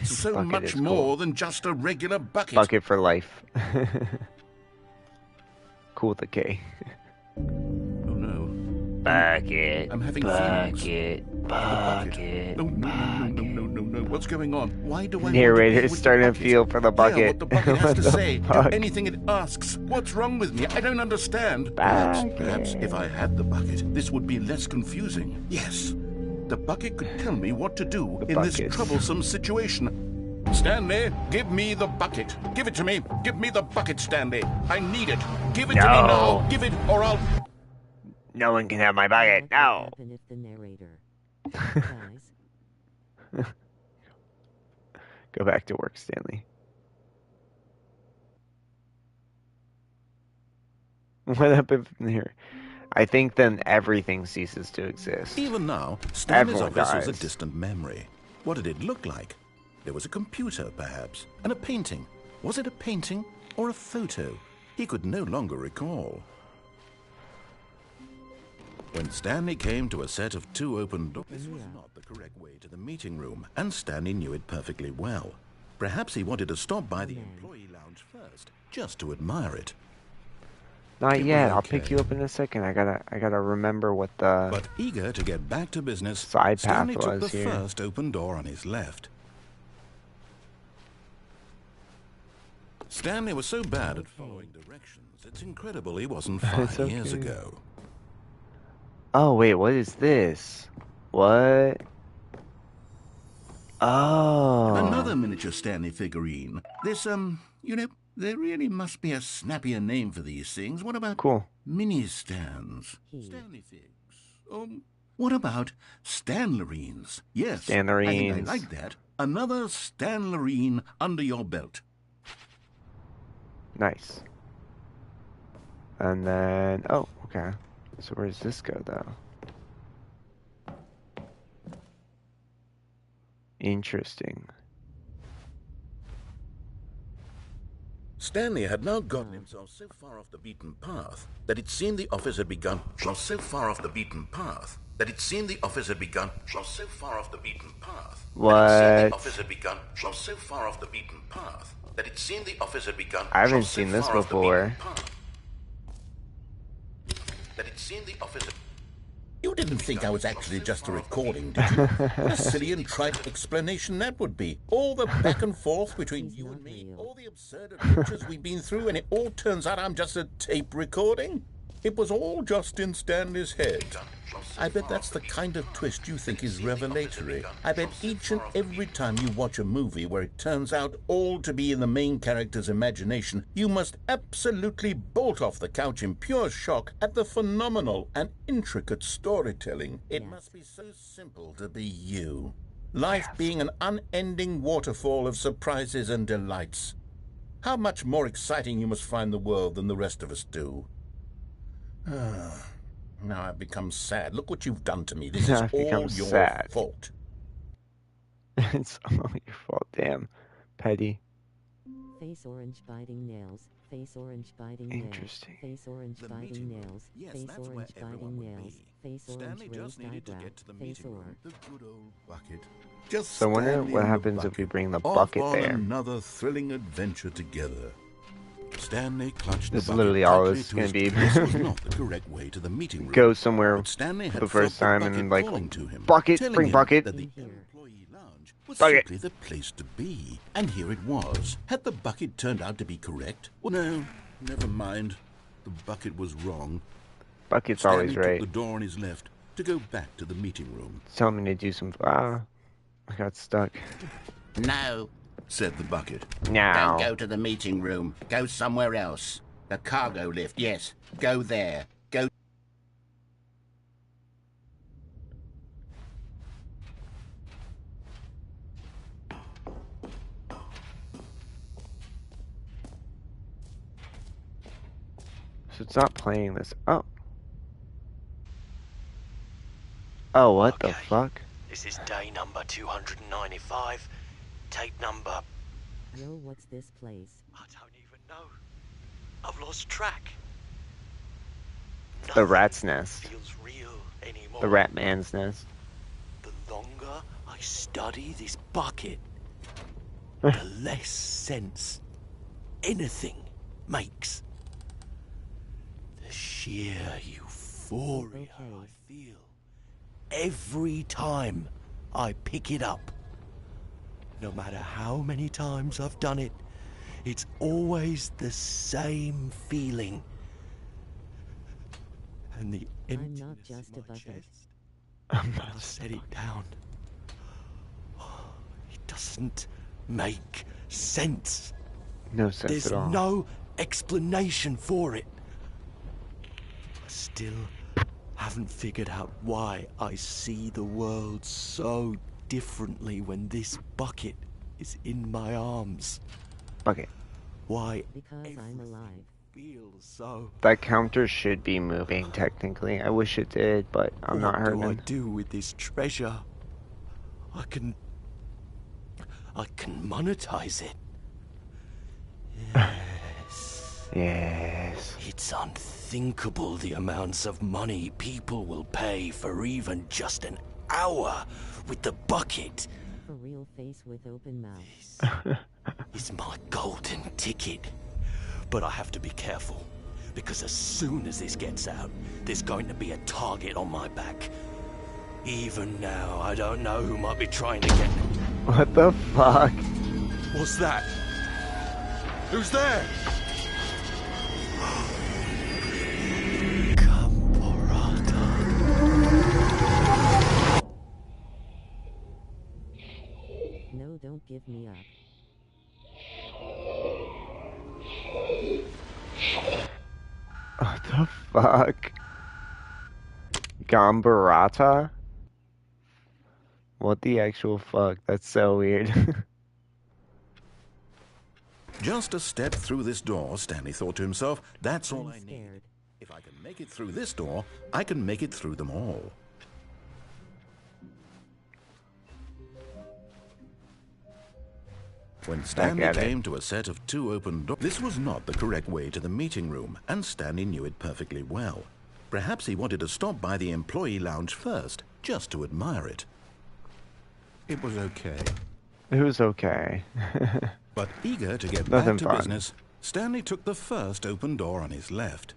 Speaker 2: so
Speaker 1: Bucket
Speaker 2: much
Speaker 1: is cool.
Speaker 2: more than just a regular bucket?
Speaker 1: Bucket for life. Cool with a K.
Speaker 2: Oh no.
Speaker 1: Bucket.
Speaker 2: I'm having
Speaker 1: Bucket.
Speaker 2: Bucket.
Speaker 1: Bucket.
Speaker 2: No. What's going on? Why do I
Speaker 1: Narrator's
Speaker 2: want to
Speaker 1: starting to
Speaker 2: bucket?
Speaker 1: feel for the
Speaker 2: Yeah,
Speaker 1: bucket.
Speaker 2: what the bucket has
Speaker 1: What
Speaker 2: to
Speaker 1: the
Speaker 2: say. Do
Speaker 1: fuck?
Speaker 2: anything it asks. What's wrong with me? I don't understand. Perhaps if I had the bucket, this would be less confusing. Yes. The bucket could tell me what to do in this
Speaker 1: buckets.
Speaker 2: troublesome situation. Stanley, give me the bucket. Give it to me. Give me the bucket, Stanley. I need it. Give it to me
Speaker 1: No.
Speaker 2: now. Give it or I'll...
Speaker 1: No one can have my bucket.
Speaker 4: What would
Speaker 1: No.
Speaker 4: happen if the narrator dies?
Speaker 1: Go back to work, Stanley. What happened from here? I think then everything ceases to exist.
Speaker 2: Even now, Stanley's
Speaker 1: Everyone
Speaker 2: office was a
Speaker 1: dies.
Speaker 2: distant memory. What did it look like? There was a computer, perhaps, and a painting. Was it a painting or a photo? He could no longer recall. When Stanley came to a set of two open doors, this was not the correct way to the meeting room, and Stanley knew it perfectly well. Perhaps he wanted to stop by the employee lounge first, just to admire it.
Speaker 1: Not
Speaker 2: It was
Speaker 1: yet. I'll
Speaker 2: okay.
Speaker 1: pick you up in a second. I gotta remember what the
Speaker 2: But eager to get back to business,
Speaker 1: Side path
Speaker 2: Stanley took the
Speaker 1: was here.
Speaker 2: first open door on his left. Stanley was so bad at following directions, it's incredible he wasn't 5
Speaker 1: It's
Speaker 2: years
Speaker 1: okay.
Speaker 2: ago.
Speaker 1: Oh wait, what is this? What? Oh.
Speaker 2: Another miniature Stanley figurine. This, there really must be a snappier name for these things. What about
Speaker 1: Cool.
Speaker 2: mini stands?
Speaker 4: He.
Speaker 2: Stanley figs. What about Stanlerines? Yes, I
Speaker 1: Stanlerines.
Speaker 2: think I like that. Another Stanlerine under your belt.
Speaker 1: Nice. And then, oh, okay. So where does this go, though? Interesting.
Speaker 2: Stanley had now gotten himself so far off the beaten path that it seemed the office had begun. So far off the beaten path that it seemed the office had begun. So far off the beaten path.
Speaker 1: What?
Speaker 2: The office had begun. So far off the beaten path that it seemed the office had begun.
Speaker 1: I haven't
Speaker 2: so
Speaker 1: seen this
Speaker 2: far off the
Speaker 1: before.
Speaker 2: beaten path That it seemed the office had... You didn't think I was actually just a recording, did you? What a silly and trite explanation that would be. All the back and forth between
Speaker 4: He's
Speaker 2: you
Speaker 4: not
Speaker 2: and me,
Speaker 4: real.
Speaker 2: all the absurd adventures we've been through, and it all turns out I'm just a tape recording? It was all just in Stanley's head. I bet that's the kind of twist you think is revelatory. I bet each and every time you watch a movie where it turns out all to be in the main character's imagination, you must absolutely bolt off the couch in pure shock at the phenomenal and intricate storytelling. It
Speaker 4: Yes.
Speaker 2: must be so simple to be you.
Speaker 6: Life being an unending waterfall of surprises and delights. How much more exciting you must find the world than the rest of us do. Now I've become sad. Look what you've done to me. This is
Speaker 1: I've become
Speaker 6: all your
Speaker 1: sad.
Speaker 6: fault.
Speaker 1: It's all your fault, damn. Petty.
Speaker 4: Face orange biting nails. Face orange biting
Speaker 1: Interesting.
Speaker 4: nails. Face orange
Speaker 2: The
Speaker 4: biting
Speaker 2: meeting room.
Speaker 4: nails.
Speaker 2: Yes,
Speaker 4: face
Speaker 2: that's where
Speaker 4: orange
Speaker 2: everyone
Speaker 4: biting
Speaker 2: would
Speaker 4: nails.
Speaker 2: be.
Speaker 4: Face
Speaker 2: Stanley
Speaker 4: orange
Speaker 2: just
Speaker 4: raised
Speaker 2: needed to
Speaker 4: eyebrow.
Speaker 2: get to the
Speaker 4: Face
Speaker 2: meeting room.
Speaker 4: orange.
Speaker 2: The good old bucket. Just
Speaker 1: So I wonder
Speaker 2: Stanley
Speaker 1: what
Speaker 2: and the
Speaker 1: happens if we
Speaker 2: bucket,
Speaker 1: bring the
Speaker 2: off
Speaker 1: bucket
Speaker 2: on
Speaker 1: there.
Speaker 2: another thrilling adventure together. Stanley clutched
Speaker 1: This is
Speaker 2: the bucket
Speaker 1: literally all
Speaker 2: tightly
Speaker 1: it's
Speaker 2: to
Speaker 1: gonna
Speaker 2: his
Speaker 1: be.
Speaker 2: This was not the correct way to the meeting room.
Speaker 1: Go somewhere
Speaker 2: But Stanley
Speaker 1: for
Speaker 2: had
Speaker 1: the first
Speaker 2: felt
Speaker 1: time
Speaker 2: the
Speaker 1: and then
Speaker 2: bucket
Speaker 1: like,
Speaker 2: calling to him,
Speaker 1: bucket,
Speaker 2: telling
Speaker 1: bring
Speaker 2: him
Speaker 1: bucket.
Speaker 2: that the
Speaker 4: In here.
Speaker 2: employee lounge was
Speaker 1: Bucket.
Speaker 2: simply the place to be. And here it was. Had the bucket turned out to be correct? Well, no, never mind. The bucket was wrong.
Speaker 1: Bucket's
Speaker 2: Stanley
Speaker 1: always
Speaker 2: took
Speaker 1: right.
Speaker 2: the door on his left to go back to the meeting room.
Speaker 1: Tell me to do some. I got stuck.
Speaker 6: No,
Speaker 2: Said the bucket.
Speaker 1: Now.
Speaker 6: don't go to the meeting room. Go somewhere else. The cargo lift, yes. Go there. Go.
Speaker 1: So it's not playing this. Oh. Oh, what the
Speaker 7: Okay.
Speaker 1: fuck?
Speaker 7: This is day number 295. Tape number...
Speaker 4: Yo, what's this place?
Speaker 7: I don't even know. I've lost track.
Speaker 1: The
Speaker 7: Nothing
Speaker 1: rat's nest.
Speaker 7: feels real anymore.
Speaker 1: The rat man's nest.
Speaker 7: The longer I study this bucket, the less sense anything makes. The sheer euphoria
Speaker 4: Okay.
Speaker 7: I feel every time I pick it up. No matter how many times I've done it, it's always the same feeling. And the
Speaker 4: I'm
Speaker 7: emptiness
Speaker 4: not just
Speaker 7: in
Speaker 4: a
Speaker 7: my
Speaker 4: bucket.
Speaker 7: chest.
Speaker 1: I'm
Speaker 7: When I
Speaker 1: not
Speaker 7: set it down, it doesn't make sense.
Speaker 1: no sense
Speaker 7: There's
Speaker 1: at all.
Speaker 7: no explanation for it. I still haven't figured out why I see the world so differently when this bucket is in my arms.
Speaker 1: Bucket.
Speaker 7: Why
Speaker 4: Because I'm
Speaker 7: everything
Speaker 4: alive.
Speaker 7: feels so...
Speaker 1: That counter should be moving technically. I wish it did, but I'm not
Speaker 7: What do I
Speaker 1: hurting.
Speaker 7: do with this treasure? I can monetize it. Yes.
Speaker 1: Yes.
Speaker 7: It's unthinkable the amounts of money people will pay for even just an hour with the bucket.
Speaker 4: A real face with open mouth.
Speaker 7: It's my golden ticket. But I have to be careful, because as soon as this gets out, there's going to be a target on my back. Even now, I don't know who might be trying to get...
Speaker 1: What the fuck?
Speaker 7: What's that? Who's there?
Speaker 4: No, don't give me up.
Speaker 1: What the fuck? Gambarata? What the actual fuck? That's so weird.
Speaker 2: Just a step through this door, Stanley thought to himself. That's all
Speaker 4: I'm
Speaker 2: I need.
Speaker 4: scared.
Speaker 2: If I can make it through this door, I can make it through them all. When Stanley
Speaker 1: at it.
Speaker 2: came to a set of two open doors, this was not the correct way to the meeting room, and Stanley knew it perfectly well. Perhaps he wanted to stop by the employee lounge first, just to admire it. It was okay.
Speaker 1: It was okay.
Speaker 2: But eager to get
Speaker 1: Nothing
Speaker 2: back to
Speaker 1: fun.
Speaker 2: business, Stanley took the first open door on his left.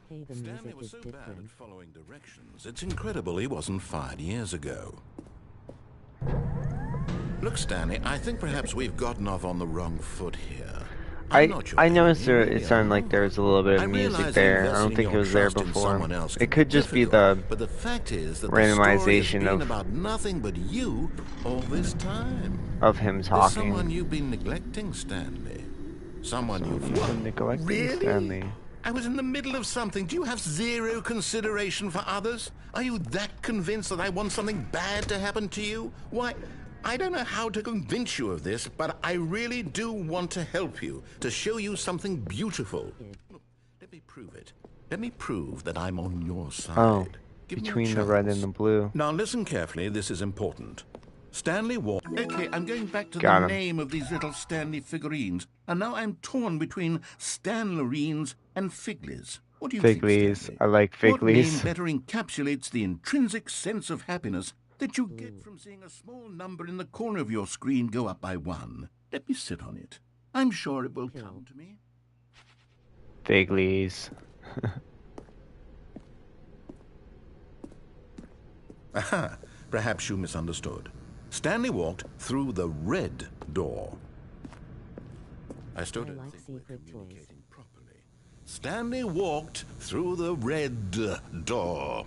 Speaker 4: Hey, the
Speaker 2: Stanley
Speaker 4: music
Speaker 2: was
Speaker 4: is
Speaker 2: so bad at
Speaker 4: different.
Speaker 2: following directions, it's incredible he wasn't fired years ago. Look, Stanley, I think perhaps we've gotten off on the wrong foot here. I'm not your
Speaker 1: I noticed
Speaker 2: enemy,
Speaker 1: it
Speaker 2: really,
Speaker 1: sounded
Speaker 2: I'm
Speaker 1: like there was a little bit
Speaker 2: I
Speaker 1: of music
Speaker 2: realize
Speaker 1: there. I
Speaker 2: investing
Speaker 1: don't think it
Speaker 2: your
Speaker 1: was there
Speaker 2: trust in
Speaker 1: before.
Speaker 2: someone else
Speaker 1: It
Speaker 2: can
Speaker 1: could
Speaker 2: be
Speaker 1: just be
Speaker 2: difficult,
Speaker 1: the
Speaker 2: but the fact is that
Speaker 1: randomization
Speaker 2: the story has been
Speaker 1: of-
Speaker 2: about nothing but you all this time.
Speaker 1: of him
Speaker 2: There's someone
Speaker 1: talking.
Speaker 2: you've been neglecting, Stanley. Someone you've
Speaker 1: Neglecting
Speaker 6: Really?
Speaker 1: Stanley.
Speaker 6: I was in the middle of something. Do you have zero consideration for others? Are you that convinced that I want something bad to happen to you? Why, I don't know how to convince you of this, but I really do want to help you, to show you something beautiful. Look, let me prove it. Let me prove that I'm on your side.
Speaker 1: Oh,
Speaker 6: Give me a
Speaker 1: between the red and
Speaker 6: chance.
Speaker 1: the blue.
Speaker 6: Now listen carefully, this is important. Stanley walked... Okay, I'm going back to
Speaker 1: Got
Speaker 6: the
Speaker 1: him.
Speaker 6: name of these little Stanley figurines, and now I'm torn between Stanlerines and Figlies. What do you think,
Speaker 1: Figlies.
Speaker 6: Stanley?
Speaker 1: I like
Speaker 6: What name
Speaker 1: Figlies.
Speaker 6: better encapsulates the intrinsic sense of happiness that you get from seeing a small number in the corner of your screen go up by 1? Let me sit on it. I'm sure it will come to me.
Speaker 1: Figlies.
Speaker 6: Aha, perhaps you misunderstood. Stanley walked through the red door. I still don't
Speaker 4: like
Speaker 6: think we're
Speaker 4: secret toys.
Speaker 6: communicating properly. Stanley walked through the red door.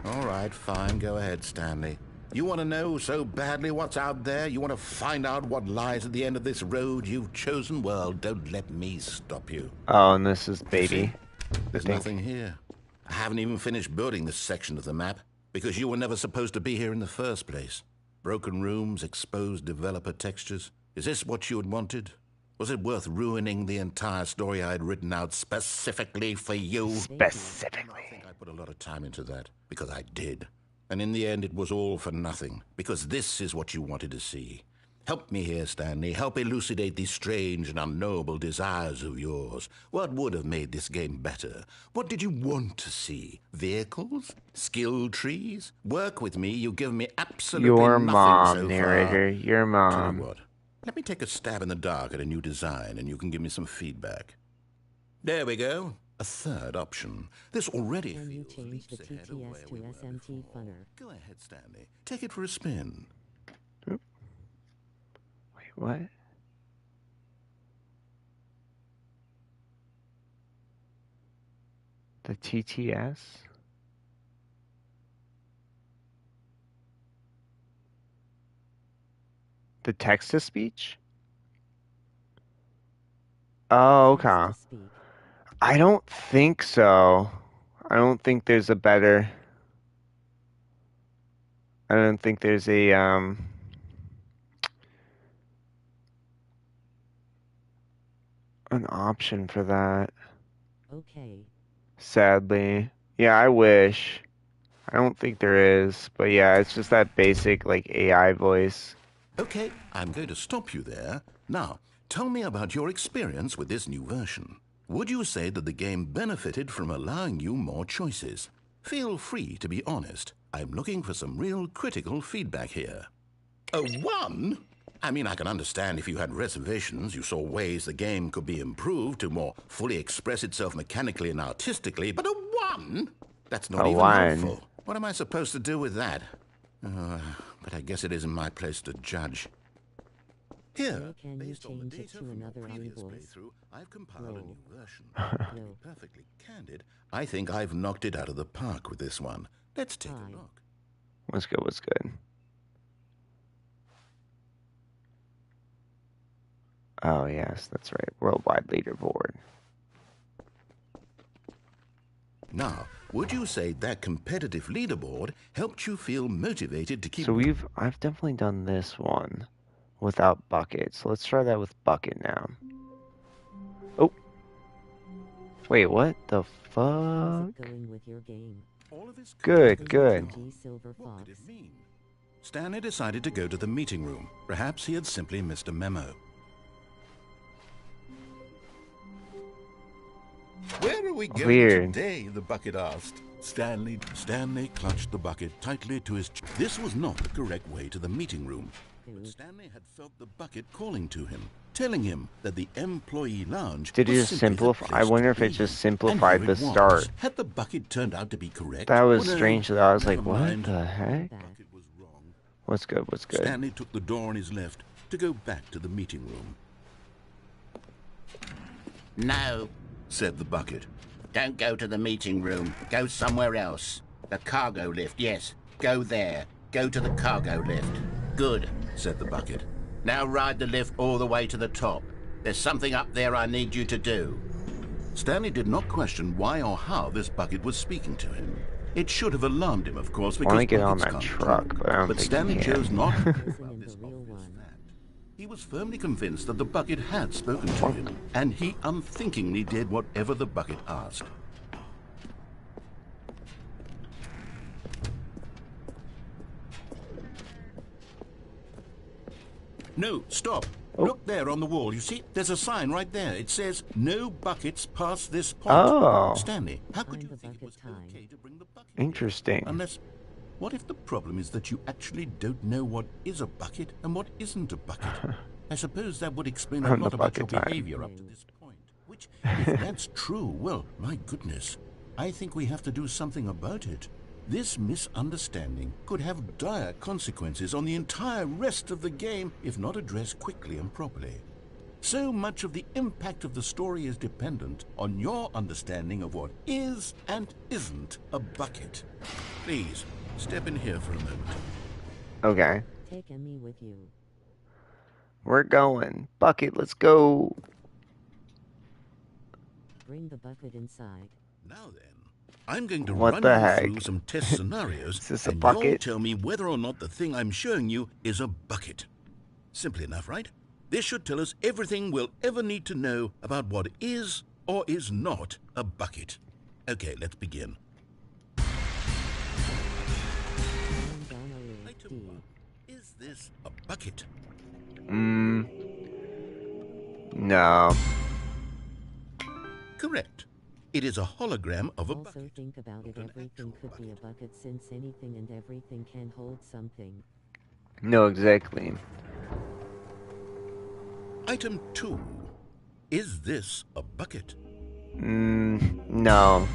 Speaker 6: All right, fine. Go ahead, Stanley. You want to know so badly what's out there? You want to find out what lies at the end of this road you've chosen? Well, don't let me stop you.
Speaker 1: Oh, and this is
Speaker 6: You
Speaker 1: baby.
Speaker 6: see,
Speaker 1: I
Speaker 6: there's
Speaker 1: think.
Speaker 6: nothing here. I haven't even finished building this section of the map because you were never supposed to be here in the first place. Broken rooms, exposed developer textures. Is this what you had wanted? Was it worth ruining the entire story I had written out specifically for you? I
Speaker 1: Specifically.
Speaker 6: think I put a lot of time into that, because I did. And in the end, it was all for nothing, because this is what you wanted to see. Help me here, Stanley. Help elucidate these strange and unknowable desires of yours. What would have made this game better? What did you want to see? Vehicles? Skill trees? Work with me. You give me absolutely
Speaker 1: Your
Speaker 6: nothing
Speaker 1: mom,
Speaker 6: so
Speaker 1: narrator. Your
Speaker 6: far. Tell
Speaker 1: mom.
Speaker 6: you what. Let me take a stab in the dark at a new design, and you can give me some feedback. There we go. A third option. This already
Speaker 4: Can you
Speaker 6: feels
Speaker 4: change the
Speaker 6: leaps ahead of where
Speaker 4: TTS to
Speaker 6: we were
Speaker 4: SMT
Speaker 6: before.
Speaker 4: funner?
Speaker 6: Go ahead, Stanley. Take it for a spin.
Speaker 1: Wait, what? The TTS? The text-to-speech? Oh, okay.
Speaker 4: Text to speak.
Speaker 1: I don't think so. I don't think there's a better... I don't think there's a, an option for that,
Speaker 4: Okay.
Speaker 1: sadly. Yeah, I wish. I don't think there is, but yeah, it's just that basic, like, AI voice.
Speaker 6: Okay, I'm going to stop you there. Now, tell me about your experience with this new version. Would you say that the game benefited from allowing you more choices? Feel free to be honest. I'm looking for some real critical feedback here. A 1? I mean, I can understand if you had reservations, you saw ways the game could be improved to more fully express itself mechanically and artistically, but a 1? That's not
Speaker 1: A
Speaker 6: even
Speaker 1: 1?
Speaker 6: helpful. What am I supposed to do with that? But I guess it isn't my place to judge. Here,
Speaker 4: So can you
Speaker 6: based on the
Speaker 4: change it
Speaker 6: data
Speaker 4: to
Speaker 6: from your
Speaker 4: another
Speaker 6: previous
Speaker 4: voice?
Speaker 6: playthrough, I've compiled a
Speaker 4: No.
Speaker 6: new version. To be
Speaker 4: No.
Speaker 6: perfectly candid, I think I've knocked it out of the park with this one. Let's take
Speaker 4: Hi.
Speaker 6: a look.
Speaker 1: What's good, what's good? Oh, yes, that's right. Worldwide leaderboard.
Speaker 6: Now, would you say that competitive leaderboard helped you feel motivated to keep...
Speaker 1: So I've definitely done this one without bucket. So let's try that with bucket now. Oh. Wait, what the fuck?
Speaker 4: How's it going with your game?
Speaker 6: All of his
Speaker 1: Good, good.
Speaker 4: G Silver
Speaker 6: What
Speaker 4: Fox.
Speaker 6: could it mean? Stanley decided to go to the meeting room. Perhaps he had simply missed a memo. Where are we going
Speaker 1: Weird.
Speaker 6: today? The bucket asked. Stanley clutched the bucket tightly to his chest. This was not the correct way to the meeting room. But Stanley had felt the bucket calling to him, telling him that the employee lounge
Speaker 1: Did it
Speaker 6: was
Speaker 1: just
Speaker 6: simply the
Speaker 1: simplify? I
Speaker 6: place
Speaker 1: wonder
Speaker 6: to
Speaker 1: if it
Speaker 6: be.
Speaker 1: just
Speaker 6: And
Speaker 1: simplified
Speaker 6: here
Speaker 1: the
Speaker 6: it was.
Speaker 1: start.
Speaker 6: Had the bucket turned out to be correct?
Speaker 1: That was
Speaker 6: Well, no,
Speaker 1: strange though. I was like,
Speaker 6: never
Speaker 1: what
Speaker 6: mind.
Speaker 1: the heck?
Speaker 6: The bucket was wrong.
Speaker 1: What's good, what's good?
Speaker 6: Stanley took the door on his left to go back to the meeting room.
Speaker 8: No,
Speaker 6: Said the bucket.
Speaker 8: don't go to the meeting room. Go somewhere else. The cargo lift, yes. Go there. Go to the cargo lift. Good,
Speaker 6: Said the bucket.
Speaker 8: now ride the lift all the way to the top. There's something up there I need you to do.
Speaker 2: Stanley did not question why or how this bucket was speaking to him. It should have alarmed him, of course,
Speaker 1: I want
Speaker 2: because
Speaker 1: to get on
Speaker 2: buckets
Speaker 1: that
Speaker 2: can't
Speaker 1: truck,
Speaker 2: talk.
Speaker 1: but I don't
Speaker 2: But
Speaker 1: think
Speaker 2: Stanley
Speaker 1: he
Speaker 2: chose
Speaker 1: can.
Speaker 2: not to
Speaker 4: Isn't
Speaker 2: about
Speaker 4: in
Speaker 2: this
Speaker 4: the real
Speaker 2: obvious
Speaker 4: one.
Speaker 2: fact. He was firmly convinced that the bucket had spoken to him, and he unthinkingly did whatever the bucket asked. No, stop.
Speaker 1: Oh.
Speaker 2: Look there on the wall. You see, there's a sign right there. It says, "No buckets past this point."
Speaker 1: Oh.
Speaker 2: Stanley, how could
Speaker 4: Find
Speaker 2: you
Speaker 4: the
Speaker 2: think it was
Speaker 4: bucket time.
Speaker 2: okay to bring the bucket here?
Speaker 1: Interesting.
Speaker 2: Unless, what if the problem is that you actually don't know what is a bucket and what isn't a bucket? I suppose that would explain a
Speaker 1: On the
Speaker 2: lot about your
Speaker 1: bucket time.
Speaker 2: behavior up to this point. Which, if that's true, well, my goodness, I think we have to do something about it. This misunderstanding could have dire consequences on the entire rest of the game if not addressed quickly and properly. So much of the impact of the story is dependent on your understanding of what is and isn't a bucket. Please, step in here for a moment.
Speaker 1: Okay.
Speaker 4: Take me with you.
Speaker 1: We're going. Bucket, let's go.
Speaker 4: Bring the bucket inside.
Speaker 2: Now then, I'm going to
Speaker 1: What
Speaker 2: run
Speaker 1: the
Speaker 2: you
Speaker 1: heck?
Speaker 2: through some test scenarios,
Speaker 1: Is this a
Speaker 2: and you'll
Speaker 1: bucket?
Speaker 2: tell me whether or not the thing I'm showing you is a bucket. Simple enough, right? This should tell us everything we'll ever need to know about what is or is not a bucket. Okay, let's begin.
Speaker 4: I'm gonna live
Speaker 2: Item
Speaker 4: deep.
Speaker 2: 1. Is this a bucket?
Speaker 1: No.
Speaker 2: Correct. It is a hologram of a
Speaker 4: Also
Speaker 2: bucket.
Speaker 4: think about it,
Speaker 2: Not an
Speaker 4: everything
Speaker 2: actual
Speaker 4: could be a bucket since anything and everything can hold something.
Speaker 1: No, exactly.
Speaker 2: Item 2. Is this a bucket?
Speaker 1: No.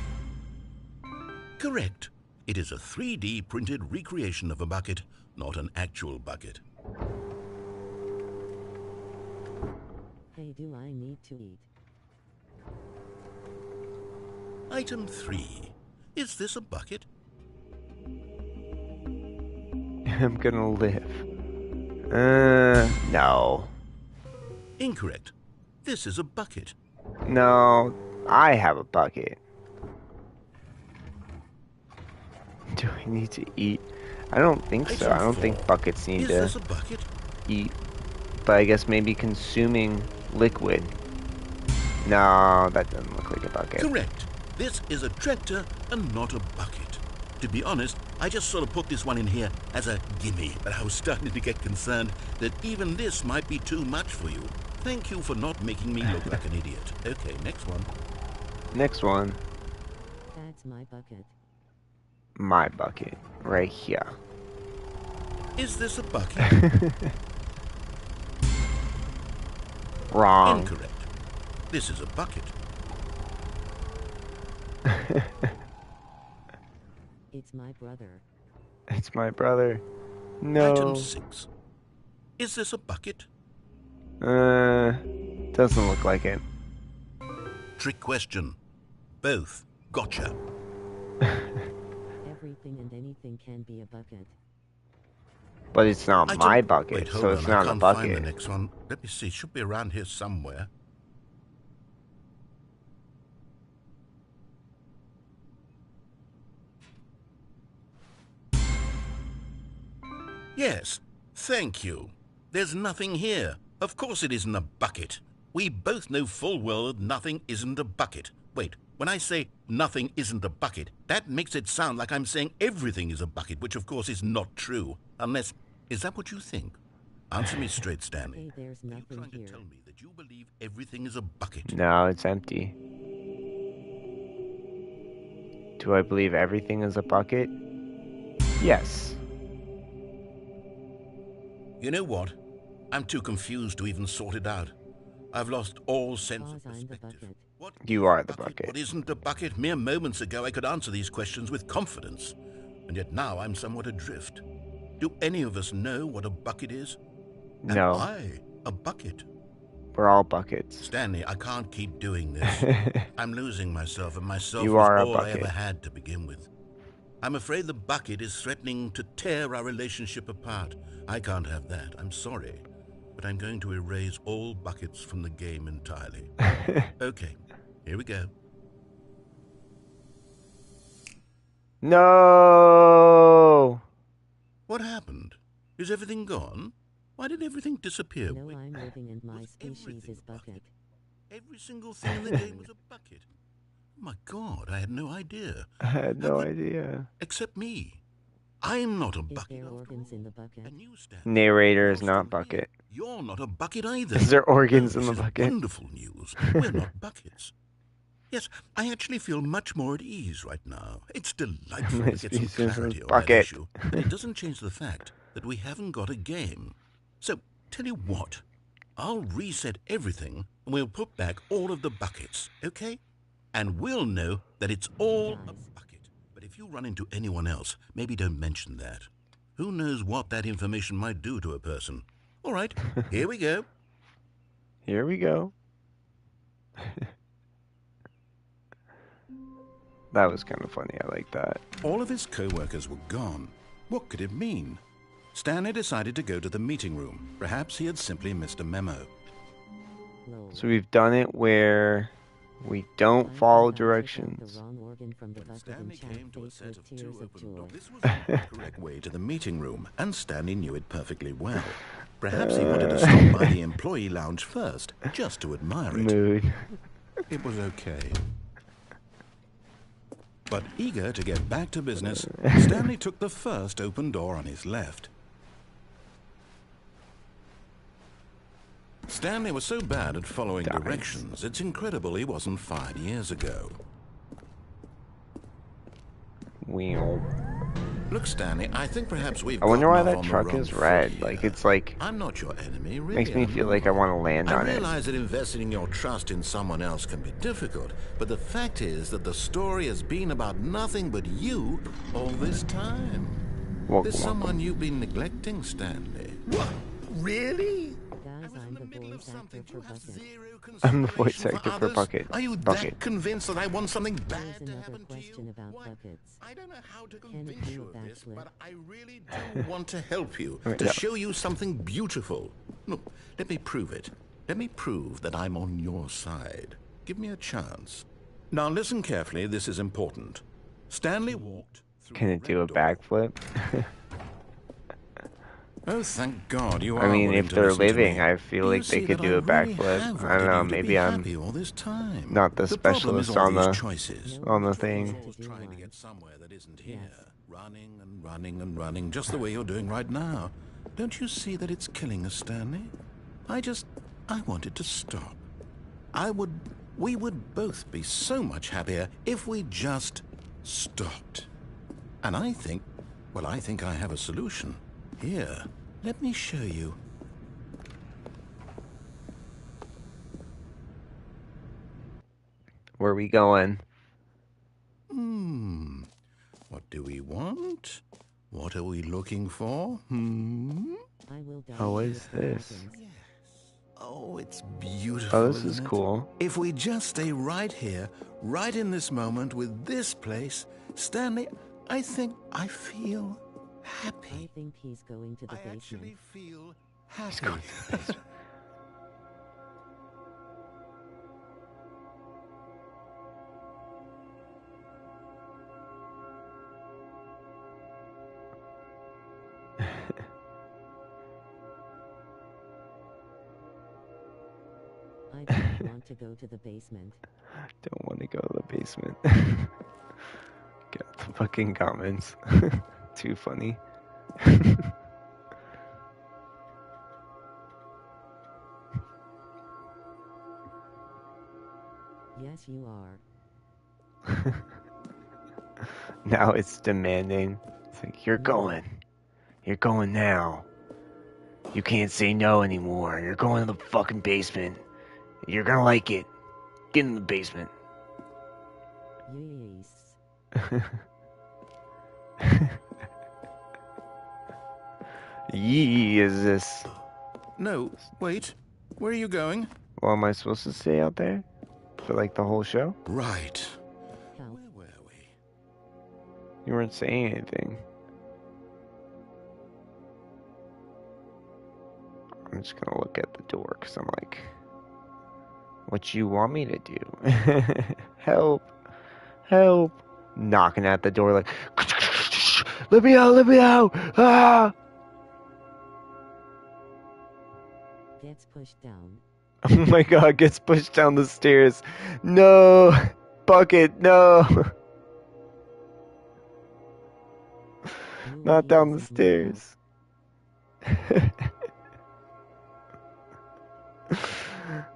Speaker 2: Correct. It is a 3D printed recreation of a bucket, not an actual bucket.
Speaker 4: Hey, do I need to eat?
Speaker 2: Item 3. Is this a bucket?
Speaker 1: I'm gonna live. No.
Speaker 2: Incorrect. This is a bucket.
Speaker 1: No, I have a bucket. Do I need to eat? I don't think so. I
Speaker 2: Item
Speaker 1: don't think
Speaker 2: 4.
Speaker 1: buckets need
Speaker 2: Is
Speaker 1: to
Speaker 2: this a bucket?
Speaker 1: eat. But I guess maybe consuming liquid. No, that doesn't look like a bucket.
Speaker 2: Correct. This is a tractor and not a bucket. To be honest, I just sort of put this one in here as a gimme, but I was starting to get concerned that even this might be too much for you. Thank you for not making me look like an idiot. Okay, next one.
Speaker 1: Next one.
Speaker 4: That's my bucket.
Speaker 1: My bucket. Right here.
Speaker 2: Is this a bucket?
Speaker 1: Wrong.
Speaker 2: Incorrect. This is a bucket.
Speaker 4: It's my brother.
Speaker 1: It's my brother. No.
Speaker 2: Item 6. Is this a bucket?
Speaker 1: Doesn't look like it.
Speaker 2: Trick question. Both. Gotcha.
Speaker 4: Everything and anything can be a bucket.
Speaker 1: But it's not
Speaker 2: Item-
Speaker 1: my bucket,
Speaker 2: Wait, hold
Speaker 1: so
Speaker 2: on.
Speaker 1: it's
Speaker 2: I
Speaker 1: not a
Speaker 2: can't find the
Speaker 1: bucket.
Speaker 2: next one. Let me see. It should be around here somewhere. Yes, thank you. There's nothing here. Of course it isn't a bucket. We both know full well that nothing isn't a bucket. Wait, when I say nothing isn't a bucket, that makes it sound like I'm saying everything is a bucket, which of course is not true. Unless, is that what you think? Answer me straight, Stanley.
Speaker 4: Hey, there's
Speaker 2: Are you
Speaker 4: nothing
Speaker 2: trying
Speaker 4: here.
Speaker 2: to tell me that you believe everything is a bucket?
Speaker 1: No, it's empty. Do I believe everything is a bucket? Yes.
Speaker 2: You know what? I'm too confused to even sort it out. I've lost all sense of
Speaker 4: Because I'm the
Speaker 2: perspective.
Speaker 4: bucket.
Speaker 2: What
Speaker 1: You
Speaker 2: is
Speaker 1: are
Speaker 2: a
Speaker 1: the bucket.
Speaker 2: What isn't a bucket? Mere moments ago I could answer these questions with confidence. And yet now I'm somewhat adrift. Do any of us know what a bucket is?
Speaker 1: No.
Speaker 2: Am I a bucket?
Speaker 1: We're all buckets.
Speaker 2: Stanley, I can't keep doing this. I'm losing myself, and myself
Speaker 1: You
Speaker 2: was
Speaker 1: are a
Speaker 2: all I ever
Speaker 1: bucket.
Speaker 2: had to begin with. I'm afraid the bucket is threatening to tear our relationship apart. I can't have that. I'm sorry. But I'm going to erase all buckets from the game entirely. Okay,
Speaker 6: Here we go.
Speaker 1: No!
Speaker 6: What happened? Is everything gone? Why did everything disappear?
Speaker 4: No, I'm living in my
Speaker 6: Was
Speaker 4: species'
Speaker 6: everything a
Speaker 4: bucket.
Speaker 6: Every single thing in the game was a bucket. Oh my God, I had no idea.
Speaker 1: I had
Speaker 6: How
Speaker 1: no
Speaker 6: could...
Speaker 1: idea.
Speaker 6: Except me. I'm not a
Speaker 4: Is
Speaker 6: bucket
Speaker 4: there
Speaker 6: after
Speaker 4: organs
Speaker 6: all.
Speaker 4: in the bucket?
Speaker 6: And you, Stanley,
Speaker 1: Narrator
Speaker 6: you're
Speaker 1: is
Speaker 6: still
Speaker 1: not
Speaker 6: here.
Speaker 1: bucket.
Speaker 6: You're not a bucket either.
Speaker 1: Is there organs
Speaker 6: Oh,
Speaker 1: in the
Speaker 6: this is
Speaker 1: bucket?
Speaker 6: wonderful news. We're not buckets. Yes, I actually feel much more at ease right now. It's delightful
Speaker 1: My
Speaker 6: to get some
Speaker 1: species is
Speaker 6: clarity on that
Speaker 1: bucket.
Speaker 6: issue, but it doesn't change the fact that we haven't got a game. So, tell you what, I'll reset everything and we'll put back all of the buckets, okay? And we'll know that it's all a bucket. But if you run into anyone else, maybe don't mention that. Who knows what that information might do to a person? All right, here we go.
Speaker 1: Here we go. That was kind of funny. I like that.
Speaker 2: All of his co-workers were gone. What could it mean? Stanley decided to go to the meeting room. Perhaps he had simply missed a memo.
Speaker 1: So we've done it where we don't follow directions.
Speaker 2: Stanley came to a set of two open doors. This was the correct way to the meeting room, and Stanley knew it perfectly well. Perhaps he wanted to stop by the employee lounge first, just to admire it.
Speaker 1: Mood.
Speaker 2: It was okay. But eager to get back to business, Stanley took the first open door on his left. Stanley was so bad at following directions, it's incredible he wasn't 5 years ago.
Speaker 1: Wheel.
Speaker 2: Look, Stanley, I think perhaps we've
Speaker 1: I wonder why
Speaker 2: gotten off
Speaker 1: that
Speaker 2: on the
Speaker 1: truck
Speaker 2: wrong
Speaker 1: is
Speaker 2: foot
Speaker 1: red.
Speaker 2: here.
Speaker 1: Like, it's like...
Speaker 2: I'm not your enemy, really.
Speaker 1: Makes me feel like I want to land on
Speaker 2: I
Speaker 1: it.
Speaker 2: realize that investing your trust in someone else can be difficult, but the fact is that the story has been about nothing but you all this time.
Speaker 1: Welcome,
Speaker 2: There's someone you've been neglecting, Stanley. What? Really?
Speaker 4: Guys, I'm the voice actor for Bucket.
Speaker 1: I'm the voice actor for Bucket.
Speaker 2: Are you that convinced that I want something
Speaker 4: Here's
Speaker 2: bad to
Speaker 4: another
Speaker 2: happen to you?
Speaker 4: question about
Speaker 2: Why,
Speaker 4: buckets.
Speaker 2: I don't know how to
Speaker 4: Can
Speaker 2: convince
Speaker 4: it
Speaker 2: you
Speaker 4: do a
Speaker 2: of this,
Speaker 4: backflip?
Speaker 2: but I really do want to help you,
Speaker 1: Right,
Speaker 2: to
Speaker 1: yeah.
Speaker 2: show you something beautiful. Look, let me prove it. Let me prove that I'm on your side. Give me a chance. Now listen carefully, this is important. Stanley walked through
Speaker 1: Can
Speaker 2: the
Speaker 1: it do a
Speaker 2: red door.
Speaker 1: backflip?
Speaker 2: Oh, thank God you are
Speaker 1: I mean,
Speaker 2: willing
Speaker 1: if
Speaker 2: to
Speaker 1: they're
Speaker 2: listen to
Speaker 1: living,
Speaker 2: me.
Speaker 1: I feel
Speaker 2: Do you
Speaker 1: like they
Speaker 2: see
Speaker 1: could
Speaker 2: that
Speaker 1: do
Speaker 2: I
Speaker 1: a
Speaker 2: really
Speaker 1: backflip.
Speaker 2: have
Speaker 1: I don't
Speaker 2: wanted
Speaker 1: know,
Speaker 2: you to be
Speaker 1: maybe I'm
Speaker 2: happy all this time.
Speaker 1: not the
Speaker 2: problem is
Speaker 1: specialist
Speaker 2: all
Speaker 1: on
Speaker 2: these
Speaker 1: the
Speaker 2: choices.
Speaker 1: on the thing.
Speaker 2: Always trying to get somewhere that isn't here. Running and running and running, just the way you're doing right now. Don't you see that it's killing us, Stanley? I wanted to stop. We would both be so much happier if we just stopped. And I think I have a solution. Here, let me show you.
Speaker 1: Where are we going?
Speaker 2: What do we want? What are we looking for?
Speaker 4: I will die.
Speaker 1: Oh, what is this?
Speaker 2: Oh, it's beautiful.
Speaker 1: Oh, this is
Speaker 2: isn't it?
Speaker 1: cool.
Speaker 2: If we just stay right here, right in this moment with this place, Stanley, I think I feel happy.
Speaker 4: I think he's going to the
Speaker 2: I
Speaker 4: basement.
Speaker 2: actually feel happy.
Speaker 4: I don't want to go to the basement.
Speaker 1: Don't want to go to the basement. Get out the fucking comments. Too funny.
Speaker 4: Yes, you are.
Speaker 1: Now it's demanding. It's like, you're going. You're going now. You can't say no anymore. You're going to the fucking basement. You're gonna like it. Get in the basement.
Speaker 4: Yes.
Speaker 1: Yee is this.
Speaker 2: No, wait. Where are you going?
Speaker 1: Well, am I supposed to stay out there? For like the whole show?
Speaker 2: Right.
Speaker 4: Help.
Speaker 2: Where were we?
Speaker 1: You weren't saying anything. I'm just gonna look at the door because I'm like, What you want me to do? Help. Help. Knocking at the door like, let me out, let me out. Ah!
Speaker 4: Gets pushed down.
Speaker 1: Oh my god, gets pushed down the stairs. No. Bucket, no. Not down the stairs.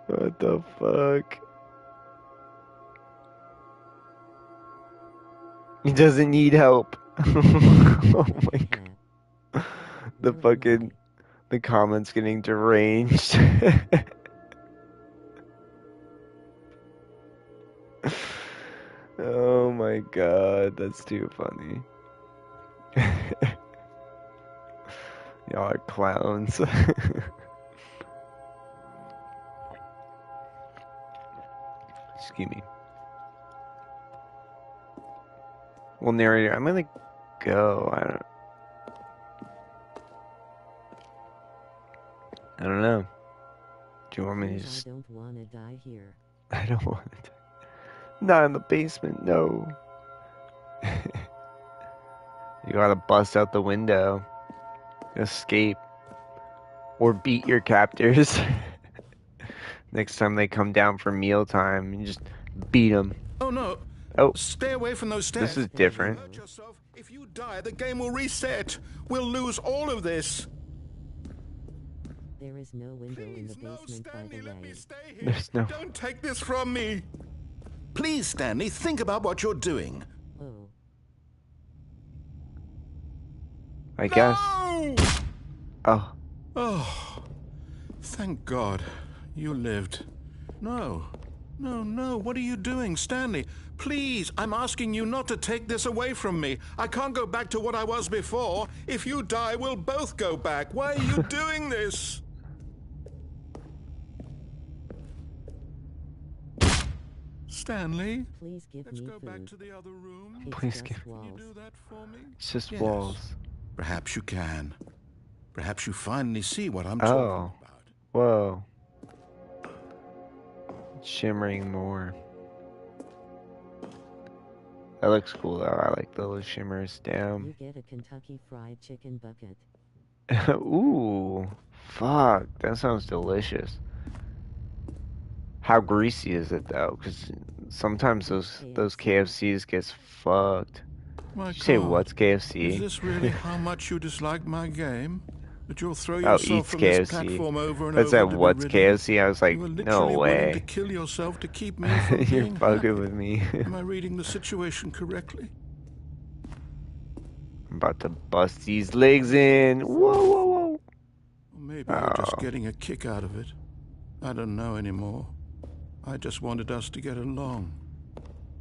Speaker 1: What the fuck? He doesn't need help. Oh my god. The fucking, the comments getting deranged. Oh my god, that's too funny. Y'all are clowns. Excuse me. Well, narrator, I'm gonna go. I don't know. Do you want me to just...
Speaker 4: I don't want to die here.
Speaker 1: I don't want to die. Not in the basement, no. You gotta bust out the window. Escape. Or beat your captors. Next time they come down for mealtime, you just beat them.
Speaker 6: Oh no!
Speaker 1: Oh,
Speaker 6: Stay away from those stairs.
Speaker 1: this is different.
Speaker 6: Hurt yourself. If you die, the game will reset. We'll lose all of this.
Speaker 4: There is no window in the
Speaker 6: Please, no,
Speaker 4: basement, by
Speaker 6: Stanley,
Speaker 4: the
Speaker 6: let me
Speaker 4: way.
Speaker 6: stay here.
Speaker 1: There's no...
Speaker 6: Don't take this from me. Please, Stanley, think about what you're doing.
Speaker 4: Oh.
Speaker 1: I guess.
Speaker 6: No!
Speaker 1: Oh.
Speaker 6: Oh, thank God you lived. No, no, what are you doing, Stanley? Please, I'm asking you not to take this away from me. I can't go back to what I was before. If you die, we'll both go back. Why are you doing this? Stanley,
Speaker 4: Please give
Speaker 6: let's
Speaker 4: me
Speaker 6: go
Speaker 4: food.
Speaker 6: back to the other room.
Speaker 4: It's
Speaker 1: Please
Speaker 4: just
Speaker 1: give-
Speaker 6: Can you
Speaker 4: walls.
Speaker 6: do that for me?
Speaker 1: It's just
Speaker 6: Yes.
Speaker 1: walls.
Speaker 6: Perhaps you can. Perhaps you finally see what I'm
Speaker 1: Oh.
Speaker 6: talking about.
Speaker 1: Whoa. Shimmering more. That looks cool though. I like the little shimmers.
Speaker 4: You
Speaker 1: Damn.
Speaker 4: get a Kentucky Fried Chicken bucket.
Speaker 1: Ooh. Fuck. That sounds delicious. How greasy is it though? Because sometimes those KFCs gets fucked.
Speaker 6: My
Speaker 1: Did you say
Speaker 6: God.
Speaker 1: what's
Speaker 6: Is
Speaker 1: KFC?
Speaker 6: this really how much you dislike my game? That you'll throw
Speaker 1: Oh,
Speaker 6: yourself
Speaker 1: eats
Speaker 6: from this
Speaker 1: KFC.
Speaker 6: platform over and
Speaker 1: But it
Speaker 6: over
Speaker 1: said
Speaker 6: to be
Speaker 1: what's
Speaker 6: ridden?
Speaker 1: KFC? I was like,
Speaker 6: You were
Speaker 1: no
Speaker 6: literally willing to
Speaker 1: way.
Speaker 6: kill yourself to keep me from
Speaker 1: You're
Speaker 6: being
Speaker 1: fucking
Speaker 6: happy.
Speaker 1: with me.
Speaker 6: Am I reading the situation correctly?
Speaker 1: I'm about to bust these legs in. Whoa, whoa, whoa.
Speaker 6: Or maybe you're just
Speaker 1: Oh.
Speaker 6: getting a kick out of it. I don't know anymore. I just wanted us to get along.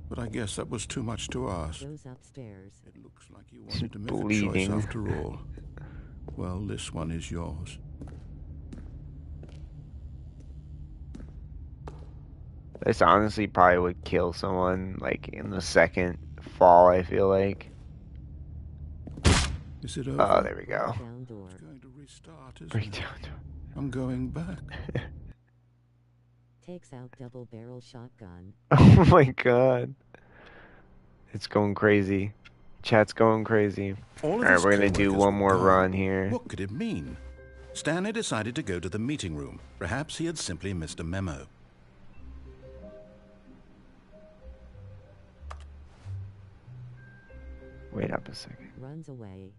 Speaker 6: But I guess that was too much to ask.
Speaker 4: Goes upstairs.
Speaker 6: It looks like you wanted to make
Speaker 1: bleeding.
Speaker 6: a choice after all. Well, this one is yours.
Speaker 1: This honestly probably would kill someone like in the second fall, I feel like.
Speaker 6: Is it over?
Speaker 1: Oh, there we go.
Speaker 4: Down door.
Speaker 6: It's going to restart, isn't
Speaker 1: Break
Speaker 6: it?
Speaker 1: down.
Speaker 6: I'm going back.
Speaker 4: Takes out double barrel shotgun.
Speaker 1: Oh my god. It's going crazy. Chat's going crazy.
Speaker 6: All of
Speaker 1: Alright,
Speaker 6: his
Speaker 1: we're gonna do
Speaker 6: co-workers
Speaker 1: one
Speaker 6: were
Speaker 1: more
Speaker 6: gone.
Speaker 1: run here.
Speaker 6: What could it mean? Stanley decided to go to the meeting room. Perhaps he had simply missed a memo.
Speaker 1: Wait up a second.
Speaker 4: Runs away.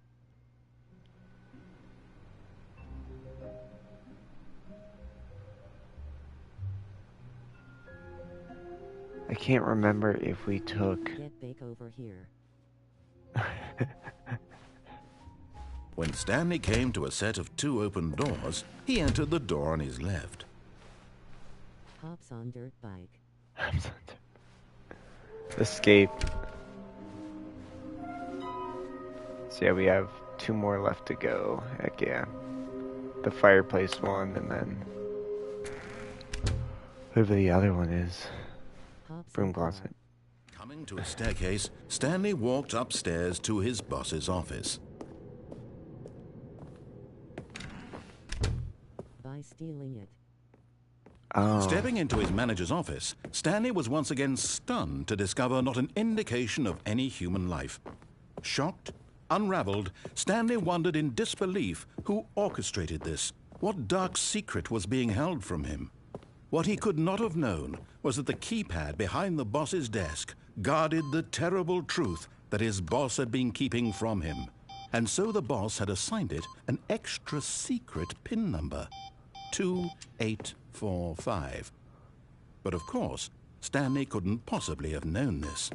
Speaker 1: I can't remember if we took...
Speaker 4: Get bake over here.
Speaker 6: When Stanley came to a set of 2 open doors, he entered the door on his left.
Speaker 4: Hops on dirt bike.
Speaker 1: Escape. So yeah, we have 2 more left to go. Heck yeah. The fireplace one, and then... whoever the other one is.
Speaker 4: Hops
Speaker 1: Broom
Speaker 4: on car.
Speaker 1: closet.
Speaker 6: Coming to a staircase, Stanley walked upstairs to his boss's office.
Speaker 4: By stealing it.
Speaker 1: Oh.
Speaker 2: Stepping into his manager's office, Stanley was once again stunned to discover not an indication of any human life. Shocked, unraveled, Stanley wondered in disbelief who orchestrated this. What dark secret was being held from him? What he could not have known was that the keypad behind the boss's desk guarded the terrible truth that his boss had been keeping from him. And so the boss had assigned it an extra secret PIN number, 2845. But of course, Stanley couldn't possibly have known this.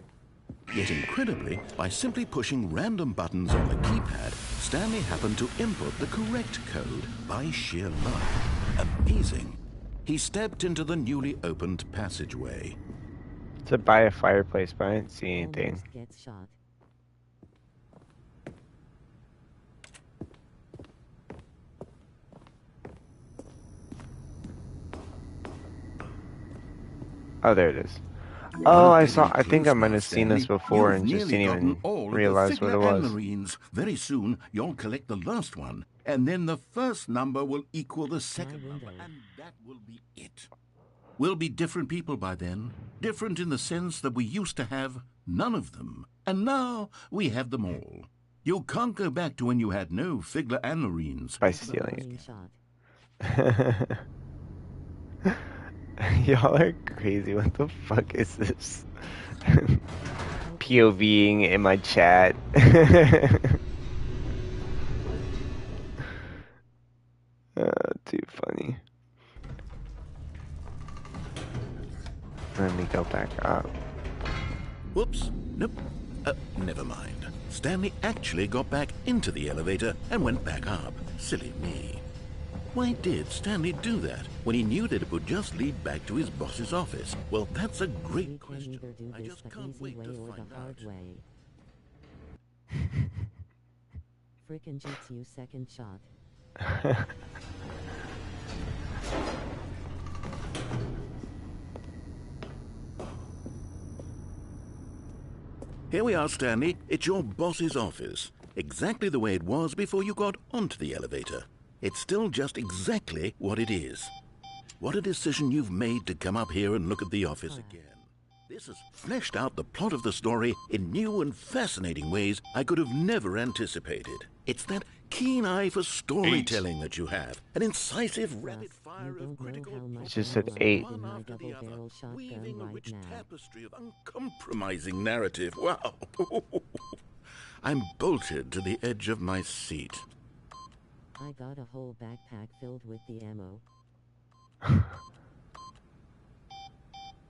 Speaker 2: Yet incredibly, by simply pushing random buttons on the keypad, Stanley happened to input the correct code by sheer luck. Amazing. He stepped into the newly opened passageway.
Speaker 1: To buy a fireplace, but I didn't see anything.
Speaker 4: Almost gets shot.
Speaker 1: Oh, there it is. Oh, I think I might have seen this before and just didn't even realize what it was.
Speaker 6: Very soon, you'll collect the last one, and then the first number will equal the second number, and that will be it. We'll be different people by then, different in the sense that we used to have none of them, and now we have them all. You can't go back to when you had no Figler and Marines.
Speaker 1: By stealing
Speaker 4: Shot.
Speaker 1: it. Y'all are crazy. What the fuck is this? POVing in my chat. Too funny. Let me go back up.
Speaker 6: Whoops. Nope. Never mind. Stanley actually got back into the elevator and went back up. Silly me. Why did Stanley do that when he knew that it would just lead back to his boss's office? Well, that's a great
Speaker 4: We can
Speaker 6: question.
Speaker 4: either do
Speaker 6: I
Speaker 4: this
Speaker 6: just
Speaker 4: the
Speaker 6: can't
Speaker 4: easy
Speaker 6: wait
Speaker 4: way
Speaker 6: to
Speaker 4: or
Speaker 6: find
Speaker 4: the hard
Speaker 6: out.
Speaker 4: way. Frickin' Jitsu second shot.
Speaker 6: Here we are, Stanley. It's your boss's office. Exactly the way it was before you got onto the elevator. It's still just exactly what it is. What a decision you've made to come up here and look at the office again. This has fleshed out the plot of the story in new and fascinating ways I could have never anticipated. It's that keen eye for storytelling that you have, an incisive rapid fire of critical
Speaker 1: It just said 8.
Speaker 6: one after the other,
Speaker 4: double-barrel
Speaker 6: weaving a
Speaker 4: shotgun
Speaker 6: rich
Speaker 4: right now.
Speaker 6: tapestry of uncompromising narrative. Wow. I'm bolted to the edge of my seat.
Speaker 4: I got a whole backpack filled with the ammo.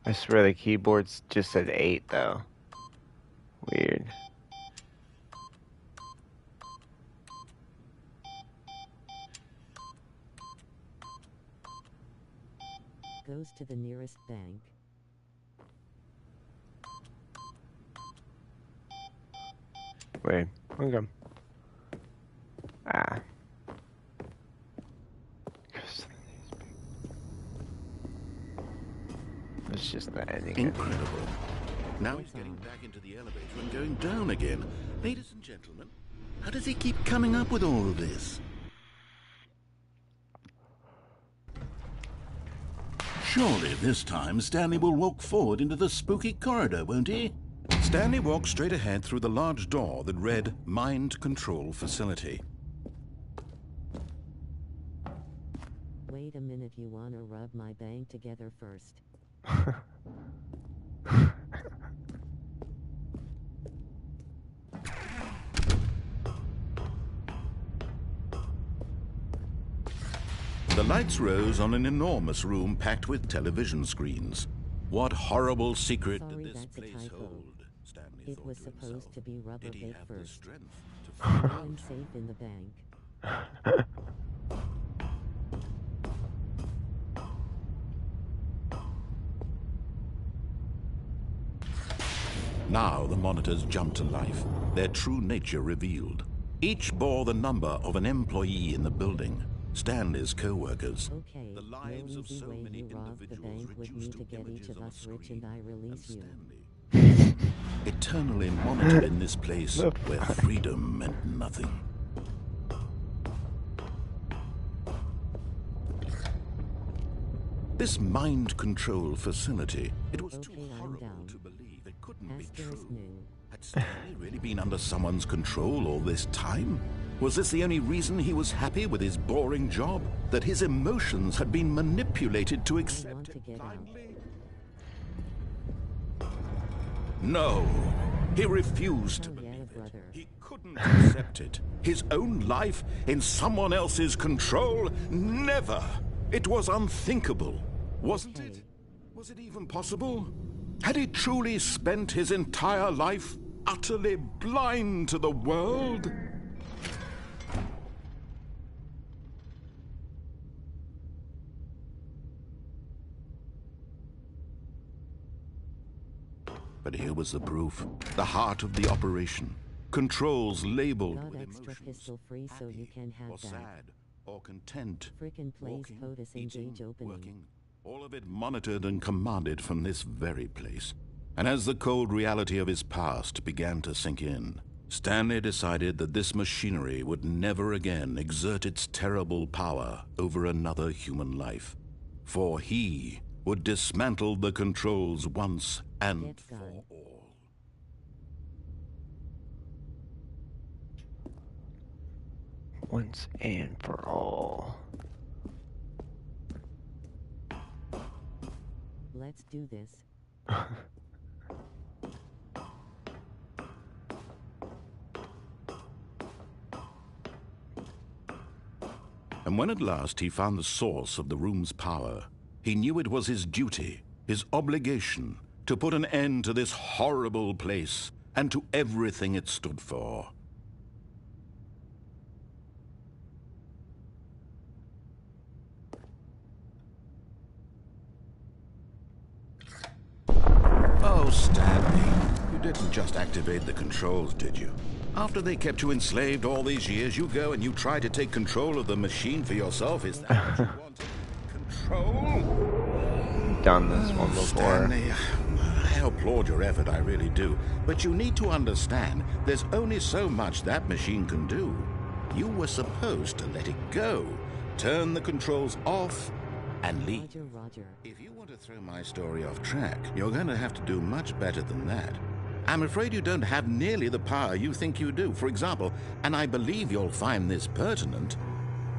Speaker 1: I swear the keyboards just said 8 though. Weird.
Speaker 4: Goes to the nearest bank.
Speaker 1: Wait, okay. Ah. It's just the ending.
Speaker 6: Incredible. Now he's getting back into the elevator and going down again. Ladies and gentlemen, how does he keep coming up with all of this? Surely this time Stanley will walk forward into the spooky corridor, won't he?
Speaker 2: Stanley walked straight ahead through the large door that read Mind Control Facility.
Speaker 4: Wait a minute, you wanna rub my bang together first?
Speaker 2: The lights rose on an enormous room packed with television screens. What horrible secret
Speaker 4: Sorry,
Speaker 2: did this
Speaker 4: that's a
Speaker 2: place
Speaker 4: typo.
Speaker 2: hold? Stanley
Speaker 4: It
Speaker 2: thought
Speaker 4: was
Speaker 2: to
Speaker 4: supposed
Speaker 2: himself.
Speaker 4: to be rubber
Speaker 2: Did he
Speaker 4: bait
Speaker 2: have the
Speaker 4: first.
Speaker 2: strength to find
Speaker 4: I'm
Speaker 2: out?
Speaker 4: safe in the bank.
Speaker 2: Now the monitors jumped to life, their true nature revealed. Each bore the number of an employee in the building, Stanley's co-workers.
Speaker 4: Okay,
Speaker 2: The
Speaker 4: no
Speaker 2: lives of
Speaker 4: easy
Speaker 2: so
Speaker 4: way
Speaker 2: many
Speaker 4: you rob the
Speaker 2: individuals
Speaker 4: bank with me
Speaker 2: reduced
Speaker 4: to
Speaker 2: to
Speaker 4: get each
Speaker 2: images
Speaker 4: of
Speaker 2: on a
Speaker 4: us rich
Speaker 2: screen,
Speaker 4: and I
Speaker 2: and
Speaker 4: release you.
Speaker 2: Stanley, eternally monitored in this place where freedom meant nothing. This mind control facility, it was too
Speaker 4: Okay, I'm
Speaker 2: horrible
Speaker 4: down.
Speaker 2: to believe it couldn't be
Speaker 4: Asterisk
Speaker 2: true.
Speaker 4: new.
Speaker 2: Had Stanley really been under someone's control all this time? Was this the only reason he was happy with his boring job? That his emotions had been manipulated to
Speaker 4: I
Speaker 2: accept
Speaker 4: want to
Speaker 2: it
Speaker 4: get out.
Speaker 2: blindly? No, he refused to
Speaker 4: Oh, yeah,
Speaker 2: believe it.
Speaker 4: brother.
Speaker 2: He couldn't accept it. His own life in someone else's control? Never! It was unthinkable. Wasn't it? Was it even possible? Had he truly spent his entire life utterly blind to the world? But here was the proof. The heart of the operation. Controls labeled
Speaker 4: Got
Speaker 2: with
Speaker 4: extra
Speaker 2: emotions.
Speaker 4: pistol free so you
Speaker 2: Happy
Speaker 4: can have
Speaker 2: or
Speaker 4: that.
Speaker 2: sad or content.
Speaker 4: Frickin' plays
Speaker 2: Walking,
Speaker 4: POTUS
Speaker 2: eating,
Speaker 4: engage opening.
Speaker 2: working. All of it monitored and commanded from this very place. And as the cold reality of his past began to sink in, Stanley decided that this machinery would never again exert its terrible power over another human life. For he would dismantle the controls once and
Speaker 4: Get
Speaker 2: for
Speaker 4: gone.
Speaker 2: all.
Speaker 1: Once and for all.
Speaker 4: Let's do this.
Speaker 2: And when at last he found the source of the room's power, he knew it was his duty, his obligation, to put an end to this horrible place and to everything it stood for. Oh, Stanley, you didn't just activate the controls, did you? After they kept you enslaved all these years, you go and you try to take control of the machine for yourself. Is that what you wanted? Control?
Speaker 1: Done this one before.
Speaker 2: Stanley, I applaud your effort, I really do. But you need to understand, there's only so much that machine can do. You were supposed to let it go, turn the controls off, and leave.
Speaker 4: Roger, Roger.
Speaker 2: If you want to throw my story off track, you're going to have to do much better than that. I'm afraid you don't have nearly the power you think you do. For example, and I believe you'll find this pertinent,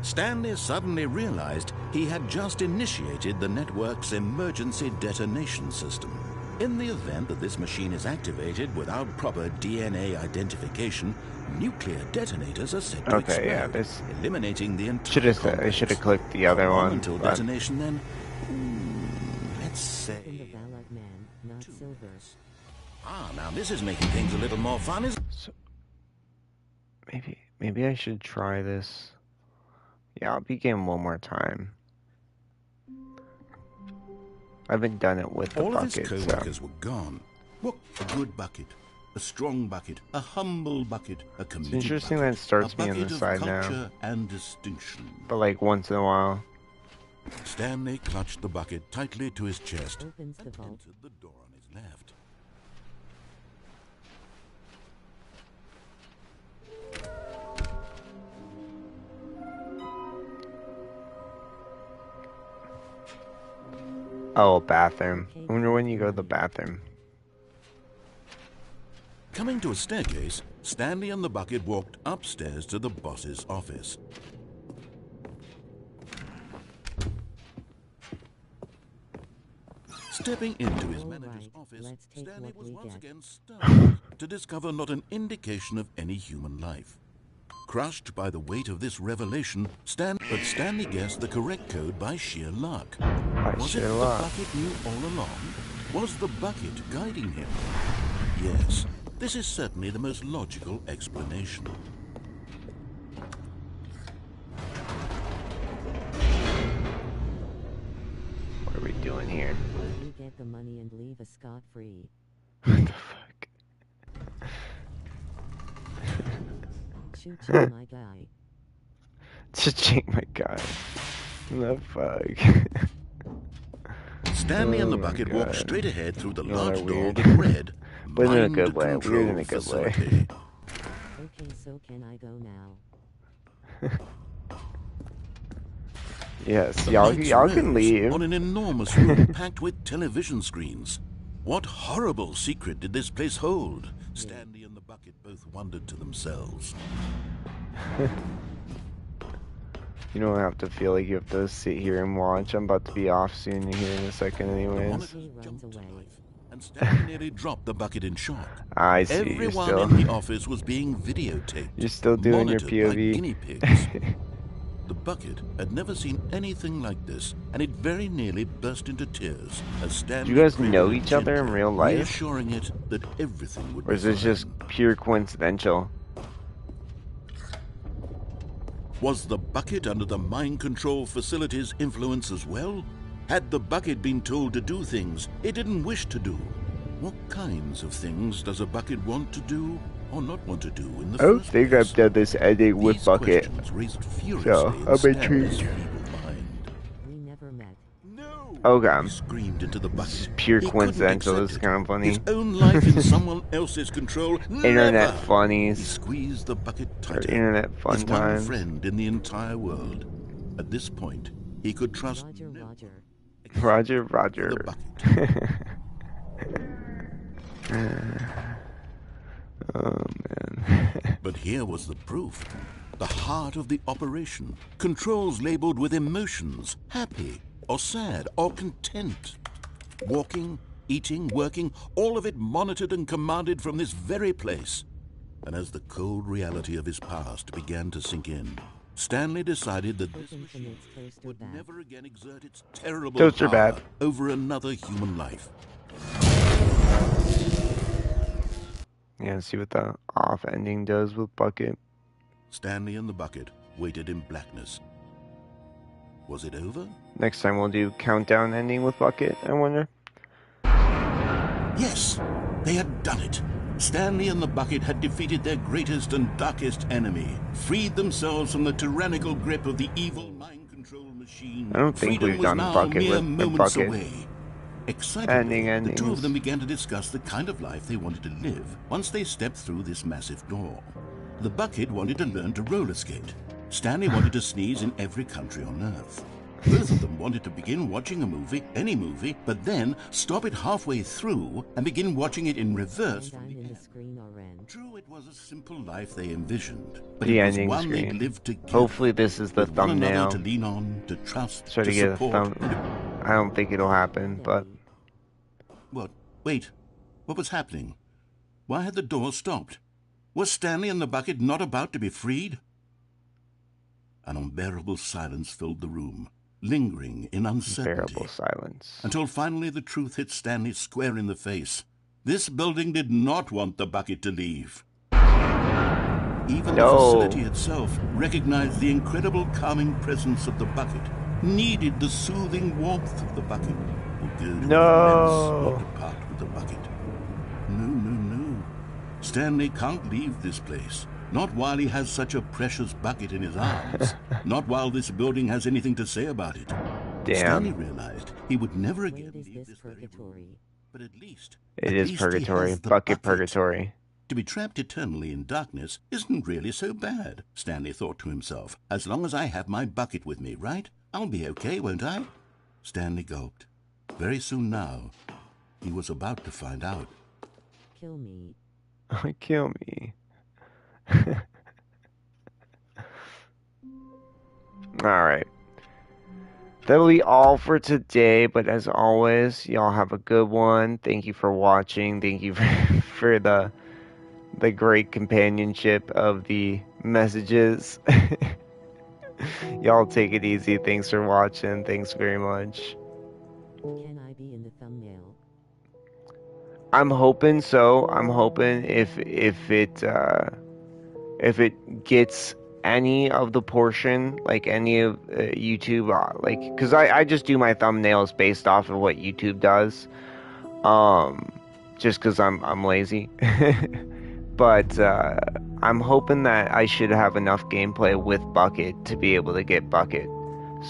Speaker 2: Stanley suddenly realized he had just initiated the network's emergency detonation system. In the event that this machine is activated without proper DNA identification, nuclear detonators are set to explode,
Speaker 1: Yeah, this
Speaker 2: eliminating the entire
Speaker 1: should have. I
Speaker 2: complex.
Speaker 1: should have clicked the other
Speaker 2: How long
Speaker 1: one.
Speaker 2: until
Speaker 1: but-
Speaker 2: detonation then? Let's
Speaker 4: In the
Speaker 2: say...
Speaker 4: ballot man, not silver.
Speaker 2: Ah, now this is making things a little more fun, isn't it?
Speaker 1: So maybe I should try this. Yeah, I'll begin one more time. I haven't done it with the
Speaker 2: All of his
Speaker 1: bucket, so
Speaker 2: co-workers were gone. What a good bucket. A strong bucket. A humble bucket. A committed
Speaker 1: interesting
Speaker 2: bucket.
Speaker 1: that it starts
Speaker 2: a
Speaker 1: me on
Speaker 2: bucket
Speaker 1: the
Speaker 2: of
Speaker 1: side now.
Speaker 2: culture and distinction.
Speaker 1: but like once in a while.
Speaker 2: Stanley clutched the bucket tightly to his chest
Speaker 4: Opens the
Speaker 2: and
Speaker 4: vault.
Speaker 2: entered the door on his left.
Speaker 1: Oh, bathroom. I wonder when you go to the bathroom.
Speaker 2: Coming to a staircase, Stanley and the bucket walked upstairs to the boss's office. Stepping into his
Speaker 4: All
Speaker 2: manager's
Speaker 4: right,
Speaker 2: office,
Speaker 4: let's take
Speaker 2: Stanley
Speaker 4: what
Speaker 2: was
Speaker 4: we
Speaker 2: once
Speaker 4: get.
Speaker 2: again stunned to discover not an indication of any human life. Crushed by the weight of this revelation, Stanley guessed the correct code by sheer luck. Was it
Speaker 1: sheer
Speaker 2: the
Speaker 1: luck.
Speaker 2: bucket knew all along? Was the bucket guiding him? Yes, this is certainly the most logical explanation.
Speaker 1: What are we doing here?
Speaker 4: You get the money and leave us scot-free.
Speaker 1: What the fuck?
Speaker 4: Shoot you, my guy.
Speaker 1: Cha-ching, my god. What the fuck?
Speaker 2: Stanley and the
Speaker 1: Oh my
Speaker 2: bucket walked
Speaker 1: God.
Speaker 2: straight ahead through the
Speaker 1: You know,
Speaker 2: large
Speaker 1: they're
Speaker 2: door
Speaker 1: weird.
Speaker 2: that read,
Speaker 1: But in a
Speaker 2: Mind
Speaker 1: good way. Weird
Speaker 2: Control
Speaker 1: in a good way.
Speaker 2: Facility.
Speaker 4: Okay, so can I go now?
Speaker 1: Yes,
Speaker 2: The
Speaker 1: y'all
Speaker 2: lights
Speaker 1: can
Speaker 2: rose
Speaker 1: leave.
Speaker 2: on an enormous room packed with television screens. What horrible secret did this place hold? Stanley and the bucket both wondered to themselves.
Speaker 1: You don't have to feel like you have to sit here and watch. I'm about to be off soon here in a second
Speaker 2: The
Speaker 1: anyways.
Speaker 2: monitor jumped to life, and Stanley nearly dropped the bucket in shock.
Speaker 1: I see,
Speaker 2: Everyone in the office was being videotaped.
Speaker 1: You're still doing your
Speaker 2: monitored like
Speaker 1: POV.
Speaker 2: guinea pigs. The bucket had never seen anything like this, and it very nearly burst into tears as Stanley
Speaker 1: Do you guys
Speaker 2: cradled
Speaker 1: know
Speaker 2: it
Speaker 1: each other in
Speaker 2: gently,
Speaker 1: real life?
Speaker 2: reassuring it that everything would
Speaker 1: Or
Speaker 2: be
Speaker 1: is this
Speaker 2: fine.
Speaker 1: just pure coincidental?
Speaker 2: Was the bucket under the mind control facility's influence as well? Had the bucket been told to do things it didn't wish to do? What kinds of things does a bucket want to do or not want to do in the
Speaker 1: I don't
Speaker 2: first
Speaker 1: think
Speaker 2: place?
Speaker 1: I've done this ending with
Speaker 2: These
Speaker 1: Bucket.
Speaker 2: questions raised furiously
Speaker 1: So,
Speaker 2: in
Speaker 1: I'm
Speaker 2: Stanley's
Speaker 1: intrigued.
Speaker 2: feeble mind.
Speaker 4: We never met.
Speaker 2: No!
Speaker 1: Okay.
Speaker 2: He screamed into the bucket.
Speaker 1: It's pure
Speaker 2: He couldn't
Speaker 1: coincidental.
Speaker 2: accept
Speaker 1: This is
Speaker 2: it.
Speaker 1: kind of funny.
Speaker 2: His own life in someone else's control.
Speaker 1: Internet
Speaker 2: Never! He
Speaker 1: funnies.
Speaker 2: squeezed the bucket
Speaker 1: Or
Speaker 2: tighter.
Speaker 1: internet fun
Speaker 2: His one
Speaker 1: times.
Speaker 2: friend in the entire world. At this point, he could trust
Speaker 4: Roger,
Speaker 2: no
Speaker 4: Roger.
Speaker 1: Roger,
Speaker 2: the
Speaker 1: Roger.
Speaker 2: bucket.
Speaker 1: Oh man.
Speaker 2: But here was the proof. The heart of the operation. Controls labeled with emotions. Happy, or sad, or content. Walking, eating, working, all of it monitored and commanded from this very place. And as the cold reality of his past began to sink in, Stanley decided that this machine would never again exert its terrible
Speaker 1: Toaster
Speaker 2: power
Speaker 1: bad.
Speaker 2: over another human life.
Speaker 1: Yeah, see what the off ending does with Bucket.
Speaker 2: Stanley and the bucket waited in blackness. Was it over?
Speaker 1: Next time we'll do countdown ending with Bucket, I wonder.
Speaker 2: Yes, they had done it. Stanley and the bucket had defeated their greatest and darkest enemy, freed themselves from the tyrannical grip of the evil mind control machine.
Speaker 1: I don't think
Speaker 2: Freedom
Speaker 1: we've
Speaker 2: was
Speaker 1: done
Speaker 2: now
Speaker 1: Bucket
Speaker 2: mere
Speaker 1: with the
Speaker 2: moments
Speaker 1: Bucket.
Speaker 2: away. Excitedly,
Speaker 1: Ending
Speaker 2: the two of
Speaker 1: endings.
Speaker 2: them began to discuss the kind of life they wanted to live once they stepped through this massive door. The bucket wanted to learn to roller skate. Stanley wanted to sneeze in every country on Earth. Both of them wanted to begin watching a movie, any movie, but then stop it halfway through and begin watching it in reverse from the
Speaker 4: In the
Speaker 2: end.
Speaker 4: screen or end.
Speaker 2: True, it was a simple life they envisioned, but
Speaker 1: The
Speaker 2: it was
Speaker 1: ending
Speaker 2: one they
Speaker 1: screen.
Speaker 2: lived together.
Speaker 1: Hopefully this is the
Speaker 2: with one another
Speaker 1: thumbnail.
Speaker 2: to lean on, to trust,
Speaker 1: Try to
Speaker 2: to
Speaker 1: get a
Speaker 2: support.
Speaker 1: thumb. I don't think it'll happen, but
Speaker 2: What? Wait. What was happening? Why had the door stopped? Was Stanley and the bucket not about to be freed? An unbearable silence filled the room, lingering in uncertainty.
Speaker 1: bearable silence.
Speaker 2: Until finally the truth hit Stanley square in the face. This building did not want the bucket to leave. Even the
Speaker 1: No.
Speaker 2: facility itself recognized the incredible calming presence of the bucket, needed the soothing warmth of the bucket, would go to
Speaker 1: No.
Speaker 2: immense to part with the bucket. No. Stanley can't leave this place. Not while he has such a precious bucket in his arms. Not while this building has anything to say about it. Stanley
Speaker 1: Damn.
Speaker 2: realized he would never again
Speaker 4: What is
Speaker 2: leave
Speaker 4: this
Speaker 2: this very room.
Speaker 4: purgatory?
Speaker 2: But at least
Speaker 1: It
Speaker 2: at
Speaker 1: is
Speaker 2: least he
Speaker 1: purgatory.
Speaker 2: has the
Speaker 1: Bucket purgatory.
Speaker 2: To be trapped eternally in darkness isn't really so bad, Stanley thought to himself. As long as I have my bucket with me, right? I'll be okay, won't I? Stanley gulped. Very soon now, he was about to find out.
Speaker 4: Kill me.
Speaker 1: Kill me. Alright. That'll be all for today, but as always, y'all have a good one. Thank you for watching. Thank you for the great companionship of the messages. Y'all take it easy. Thanks for watching. Thanks very much.
Speaker 4: Can I be in the thumbnail?
Speaker 1: I'm hoping so. I'm hoping if it gets any of the portion, like any of YouTube, like, because I just do my thumbnails based off of what YouTube does, just because I'm lazy. But I'm hoping that I should have enough gameplay with Bucket to be able to get Bucket.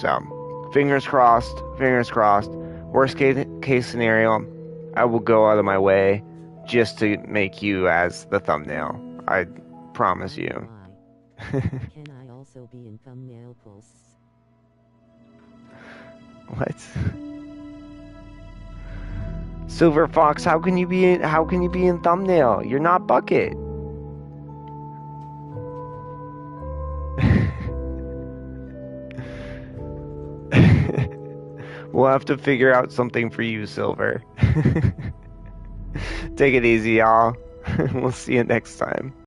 Speaker 1: So fingers crossed. Fingers crossed. Worst case scenario, I will go out of my way just to make you as the thumbnail. I promise you.
Speaker 4: Why? Can I also be in thumbnail posts?
Speaker 1: What? Silver Fox, how can you be in thumbnail? You're not Bucket. We'll have to figure out something for you, Silver. Take it easy, y'all. We'll see you next time.